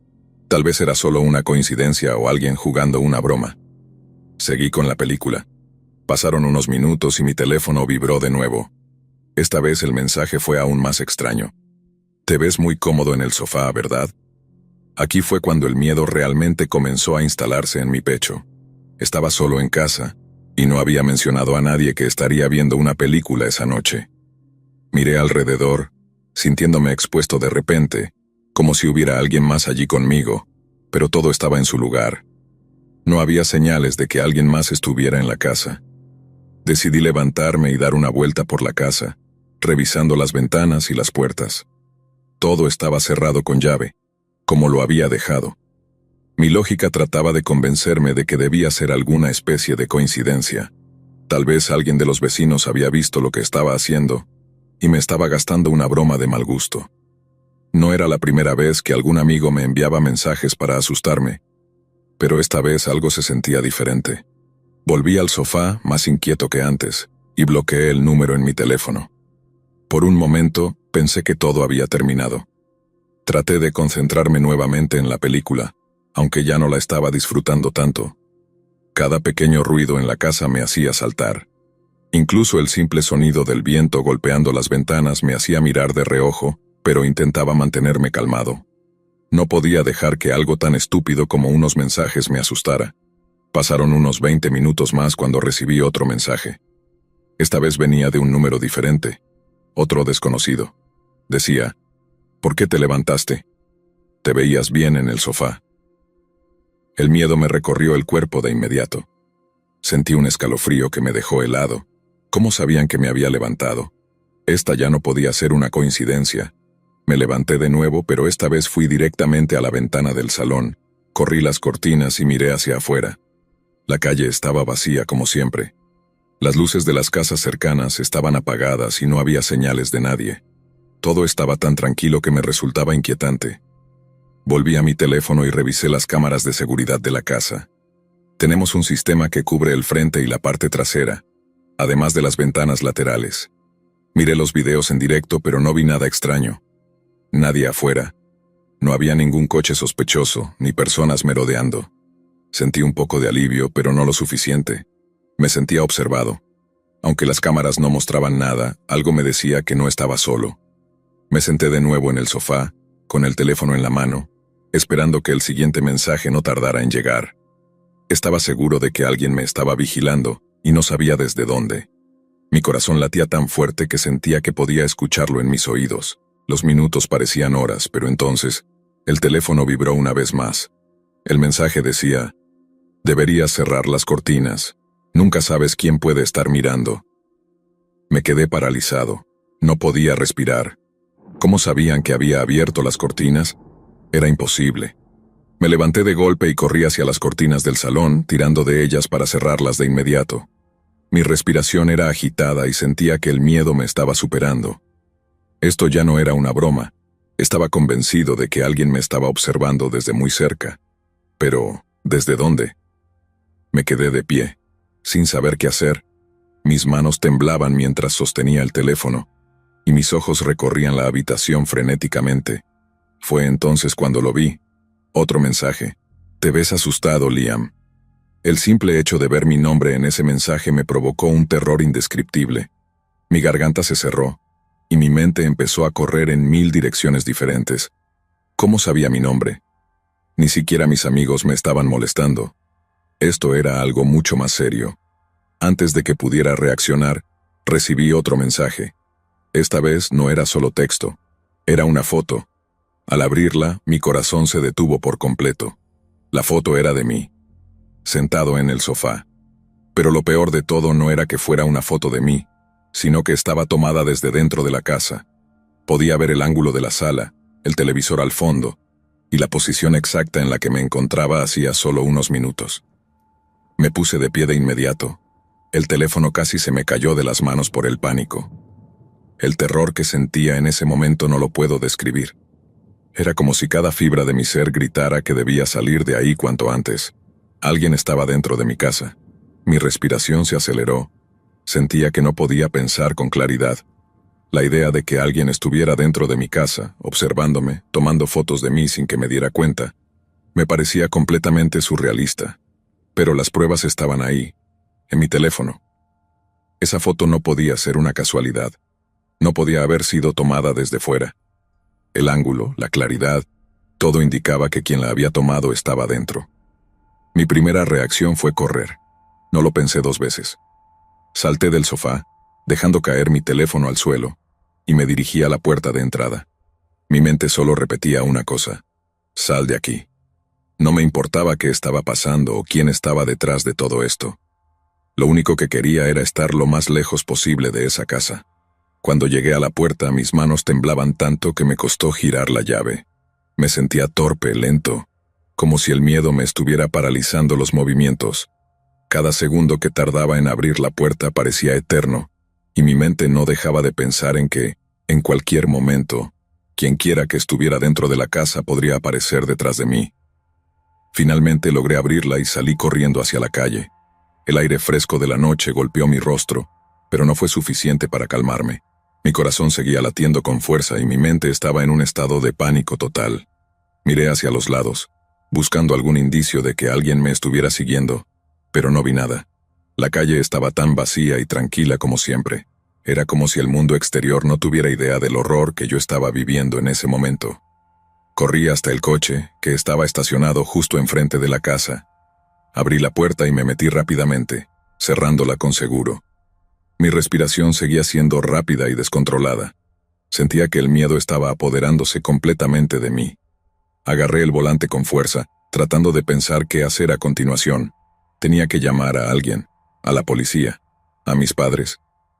Tal vez era solo una coincidencia o alguien jugando una broma. Seguí con la película. Pasaron unos minutos y mi teléfono vibró de nuevo. Esta vez el mensaje fue aún más extraño. «Te ves muy cómodo en el sofá, ¿verdad?». Aquí fue cuando el miedo realmente comenzó a instalarse en mi pecho. Estaba solo en casa, y no había mencionado a nadie que estaría viendo una película esa noche. Miré alrededor, sintiéndome expuesto de repente, como si hubiera alguien más allí conmigo, pero todo estaba en su lugar. No había señales de que alguien más estuviera en la casa. Decidí levantarme y dar una vuelta por la casa, revisando las ventanas y las puertas. Todo estaba cerrado con llave, como lo había dejado. Mi lógica trataba de convencerme de que debía ser alguna especie de coincidencia. Tal vez alguien de los vecinos había visto lo que estaba haciendo y me estaba gastando una broma de mal gusto. No era la primera vez que algún amigo me enviaba mensajes para asustarme, pero esta vez algo se sentía diferente. Volví al sofá, más inquieto que antes, y bloqueé el número en mi teléfono. Por un momento, pensé que todo había terminado. Traté de concentrarme nuevamente en la película, aunque ya no la estaba disfrutando tanto. Cada pequeño ruido en la casa me hacía saltar. Incluso el simple sonido del viento golpeando las ventanas me hacía mirar de reojo, pero intentaba mantenerme calmado. No podía dejar que algo tan estúpido como unos mensajes me asustara. Pasaron unos 20 minutos más cuando recibí otro mensaje. Esta vez venía de un número diferente, otro desconocido. Decía: «¿Por qué te levantaste? Te veías bien en el sofá». El miedo me recorrió el cuerpo de inmediato. Sentí un escalofrío que me dejó helado. ¿Cómo sabían que me había levantado? Esta ya no podía ser una coincidencia. Me levanté de nuevo, pero esta vez fui directamente a la ventana del salón, corrí las cortinas y miré hacia afuera. La calle estaba vacía como siempre. Las luces de las casas cercanas estaban apagadas y no había señales de nadie. Todo estaba tan tranquilo que me resultaba inquietante. Volví a mi teléfono y revisé las cámaras de seguridad de la casa. Tenemos un sistema que cubre el frente y la parte trasera, además de las ventanas laterales. Miré los videos en directo, pero no vi nada extraño. Nadie afuera. No había ningún coche sospechoso, ni personas merodeando. Sentí un poco de alivio, pero no lo suficiente. Me sentía observado. Aunque las cámaras no mostraban nada, algo me decía que no estaba solo. Me senté de nuevo en el sofá, con el teléfono en la mano, esperando que el siguiente mensaje no tardara en llegar. Estaba seguro de que alguien me estaba vigilando y no sabía desde dónde. Mi corazón latía tan fuerte que sentía que podía escucharlo en mis oídos. Los minutos parecían horas, pero entonces el teléfono vibró una vez más. El mensaje decía: deberías cerrar las cortinas. Nunca sabes quién puede estar mirando. Me quedé paralizado. No podía respirar. ¿Cómo sabían que había abierto las cortinas? Era imposible. Me levanté de golpe y corrí hacia las cortinas del salón, tirando de ellas para cerrarlas de inmediato. Mi respiración era agitada y sentía que el miedo me estaba superando. Esto ya no era una broma. Estaba convencido de que alguien me estaba observando desde muy cerca. Pero, ¿desde dónde? Me quedé de pie, sin saber qué hacer. Mis manos temblaban mientras sostenía el teléfono, y mis ojos recorrían la habitación frenéticamente. Fue entonces cuando lo vi. Otro mensaje. Te ves asustado, Liam. El simple hecho de ver mi nombre en ese mensaje me provocó un terror indescriptible. Mi garganta se cerró, y mi mente empezó a correr en 1000 direcciones diferentes. ¿Cómo sabía mi nombre? Ni siquiera mis amigos me estaban molestando. Esto era algo mucho más serio. Antes de que pudiera reaccionar, recibí otro mensaje. Esta vez no era solo texto, era una foto. Al abrirla, mi corazón se detuvo por completo. La foto era de mí, sentado en el sofá. Pero lo peor de todo no era que fuera una foto de mí, sino que estaba tomada desde dentro de la casa. Podía ver el ángulo de la sala, el televisor al fondo, y la posición exacta en la que me encontraba hacía solo unos minutos. Me puse de pie de inmediato. El teléfono casi se me cayó de las manos por el pánico. El terror que sentía en ese momento no lo puedo describir. Era como si cada fibra de mi ser gritara que debía salir de ahí cuanto antes. Alguien estaba dentro de mi casa. Mi respiración se aceleró. Sentía que no podía pensar con claridad. La idea de que alguien estuviera dentro de mi casa, observándome, tomando fotos de mí sin que me diera cuenta, me parecía completamente surrealista. Pero las pruebas estaban ahí, en mi teléfono. Esa foto no podía ser una casualidad. No podía haber sido tomada desde fuera. El ángulo, la claridad, todo indicaba que quien la había tomado estaba dentro. Mi primera reacción fue correr. No lo pensé 2 veces. Salté del sofá, dejando caer mi teléfono al suelo, y me dirigí a la puerta de entrada. Mi mente solo repetía una cosa: sal de aquí. No me importaba qué estaba pasando o quién estaba detrás de todo esto. Lo único que quería era estar lo más lejos posible de esa casa. Cuando llegué a la puerta, mis manos temblaban tanto que me costó girar la llave. Me sentía torpe, lento, como si el miedo me estuviera paralizando los movimientos. Cada segundo que tardaba en abrir la puerta parecía eterno, y mi mente no dejaba de pensar en que, en cualquier momento, quienquiera que estuviera dentro de la casa podría aparecer detrás de mí. Finalmente logré abrirla y salí corriendo hacia la calle. El aire fresco de la noche golpeó mi rostro, pero no fue suficiente para calmarme. Mi corazón seguía latiendo con fuerza y mi mente estaba en un estado de pánico total. Miré hacia los lados, buscando algún indicio de que alguien me estuviera siguiendo, pero no vi nada. La calle estaba tan vacía y tranquila como siempre. Era como si el mundo exterior no tuviera idea del horror que yo estaba viviendo en ese momento. Corrí hasta el coche, que estaba estacionado justo enfrente de la casa. Abrí la puerta y me metí rápidamente, cerrándola con seguro. Mi respiración seguía siendo rápida y descontrolada. Sentía que el miedo estaba apoderándose completamente de mí. Agarré el volante con fuerza, tratando de pensar qué hacer a continuación. Tenía que llamar a alguien, a la policía, a mis padres,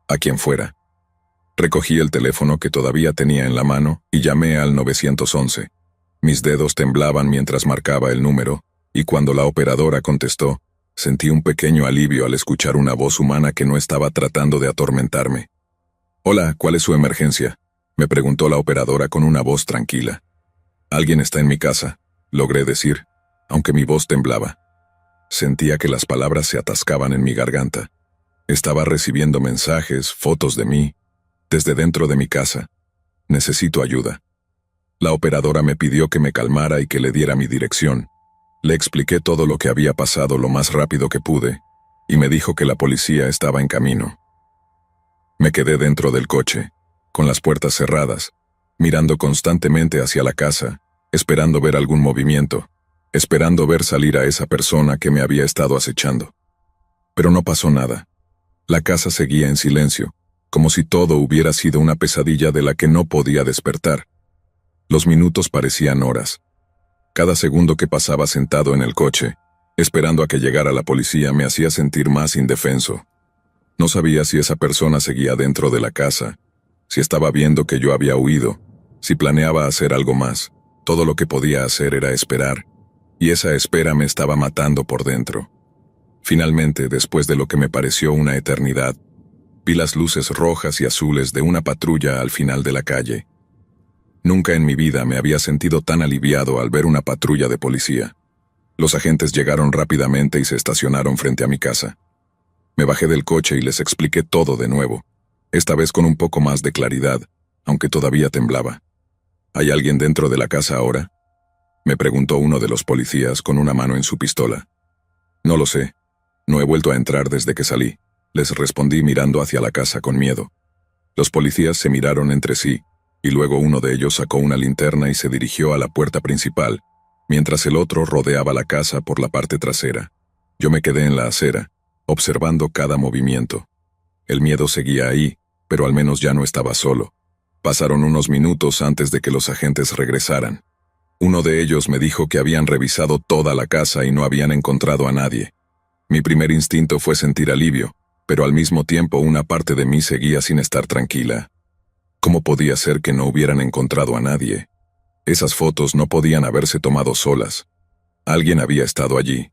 a quien fuera. Recogí el teléfono que todavía tenía en la mano y llamé al 911. Mis dedos temblaban mientras marcaba el número, y cuando la operadora contestó, sentí un pequeño alivio al escuchar una voz humana que no estaba tratando de atormentarme. «Hola, ¿cuál es su emergencia?», me preguntó la operadora con una voz tranquila. «Alguien está en mi casa», logré decir, aunque mi voz temblaba. Sentía que las palabras se atascaban en mi garganta. Estaba recibiendo mensajes, fotos de mí, desde dentro de mi casa. «Necesito ayuda». La operadora me pidió que me calmara y que le diera mi dirección. Le expliqué todo lo que había pasado lo más rápido que pude, y me dijo que la policía estaba en camino. Me quedé dentro del coche, con las puertas cerradas, mirando constantemente hacia la casa, esperando ver algún movimiento, esperando ver salir a esa persona que me había estado acechando. Pero no pasó nada. La casa seguía en silencio, como si todo hubiera sido una pesadilla de la que no podía despertar. Los minutos parecían horas. Cada segundo que pasaba sentado en el coche, esperando a que llegara la policía, me hacía sentir más indefenso. No sabía si esa persona seguía dentro de la casa, si estaba viendo que yo había huido, si planeaba hacer algo más. Todo lo que podía hacer era esperar, y esa espera me estaba matando por dentro. Finalmente, después de lo que me pareció una eternidad, vi las luces rojas y azules de una patrulla al final de la calle. Nunca en mi vida me había sentido tan aliviado al ver una patrulla de policía. Los agentes llegaron rápidamente y se estacionaron frente a mi casa. Me bajé del coche y les expliqué todo de nuevo, esta vez con un poco más de claridad, aunque todavía temblaba. ¿Hay alguien dentro de la casa ahora?, me preguntó uno de los policías con una mano en su pistola. No lo sé. No he vuelto a entrar desde que salí, les respondí mirando hacia la casa con miedo. Los policías se miraron entre sí, y luego uno de ellos sacó una linterna y se dirigió a la puerta principal, mientras el otro rodeaba la casa por la parte trasera. Yo me quedé en la acera, observando cada movimiento. El miedo seguía ahí, pero al menos ya no estaba solo. Pasaron unos minutos antes de que los agentes regresaran. Uno de ellos me dijo que habían revisado toda la casa y no habían encontrado a nadie. Mi primer instinto fue sentir alivio, pero al mismo tiempo una parte de mí seguía sin estar tranquila. ¿Cómo podía ser que no hubieran encontrado a nadie? Esas fotos no podían haberse tomado solas. Alguien había estado allí.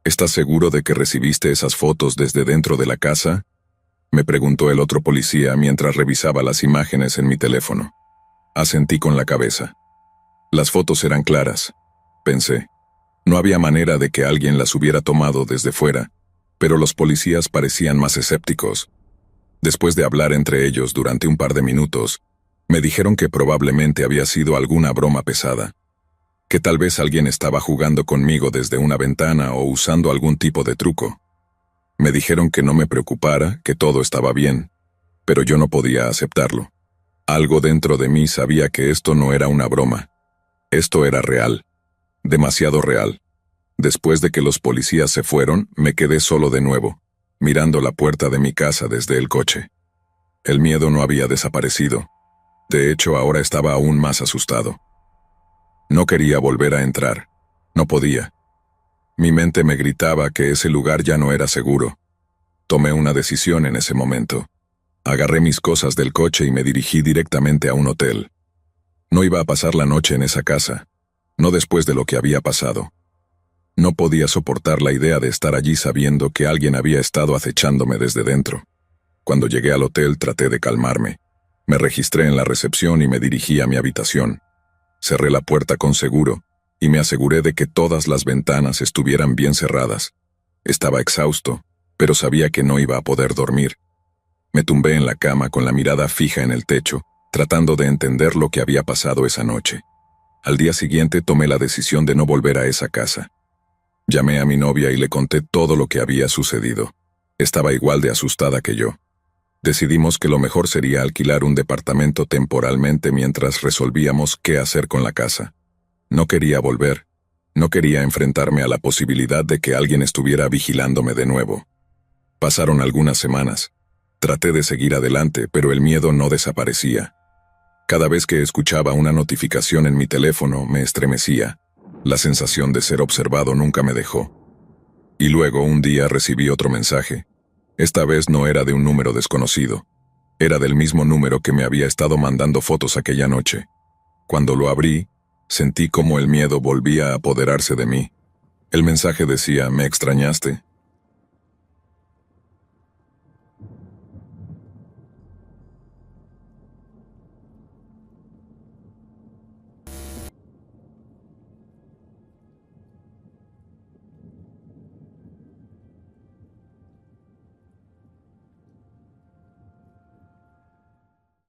¿Estás seguro de que recibiste esas fotos desde dentro de la casa?, me preguntó el otro policía mientras revisaba las imágenes en mi teléfono. Asentí con la cabeza. Las fotos eran claras, pensé. No había manera de que alguien las hubiera tomado desde fuera, pero los policías parecían más escépticos. Después de hablar entre ellos durante un par de minutos, me dijeron que probablemente había sido alguna broma pesada, que tal vez alguien estaba jugando conmigo desde una ventana o usando algún tipo de truco. Me dijeron que no me preocupara, que todo estaba bien, pero yo no podía aceptarlo. Algo dentro de mí sabía que esto no era una broma. Esto era real, demasiado real. Después de que los policías se fueron, me quedé solo de nuevo, mirando la puerta de mi casa desde el coche. El miedo no había desaparecido. De hecho, ahora estaba aún más asustado. No quería volver a entrar. No podía. Mi mente me gritaba que ese lugar ya no era seguro. Tomé una decisión en ese momento. Agarré mis cosas del coche y me dirigí directamente a un hotel. No iba a pasar la noche en esa casa, no después de lo que había pasado. No podía soportar la idea de estar allí sabiendo que alguien había estado acechándome desde dentro. Cuando llegué al hotel traté de calmarme. Me registré en la recepción y me dirigí a mi habitación. Cerré la puerta con seguro y me aseguré de que todas las ventanas estuvieran bien cerradas. Estaba exhausto, pero sabía que no iba a poder dormir. Me tumbé en la cama con la mirada fija en el techo, tratando de entender lo que había pasado esa noche. Al día siguiente tomé la decisión de no volver a esa casa. Llamé a mi novia y le conté todo lo que había sucedido. Estaba igual de asustada que yo. Decidimos que lo mejor sería alquilar un departamento temporalmente mientras resolvíamos qué hacer con la casa. No quería volver. No quería enfrentarme a la posibilidad de que alguien estuviera vigilándome de nuevo. Pasaron algunas semanas. Traté de seguir adelante, pero el miedo no desaparecía. Cada vez que escuchaba una notificación en mi teléfono, me estremecía. La sensación de ser observado nunca me dejó. Y luego un día recibí otro mensaje. Esta vez no era de un número desconocido. Era del mismo número que me había estado mandando fotos aquella noche. Cuando lo abrí, sentí como el miedo volvía a apoderarse de mí. El mensaje decía: «¿Me extrañaste?».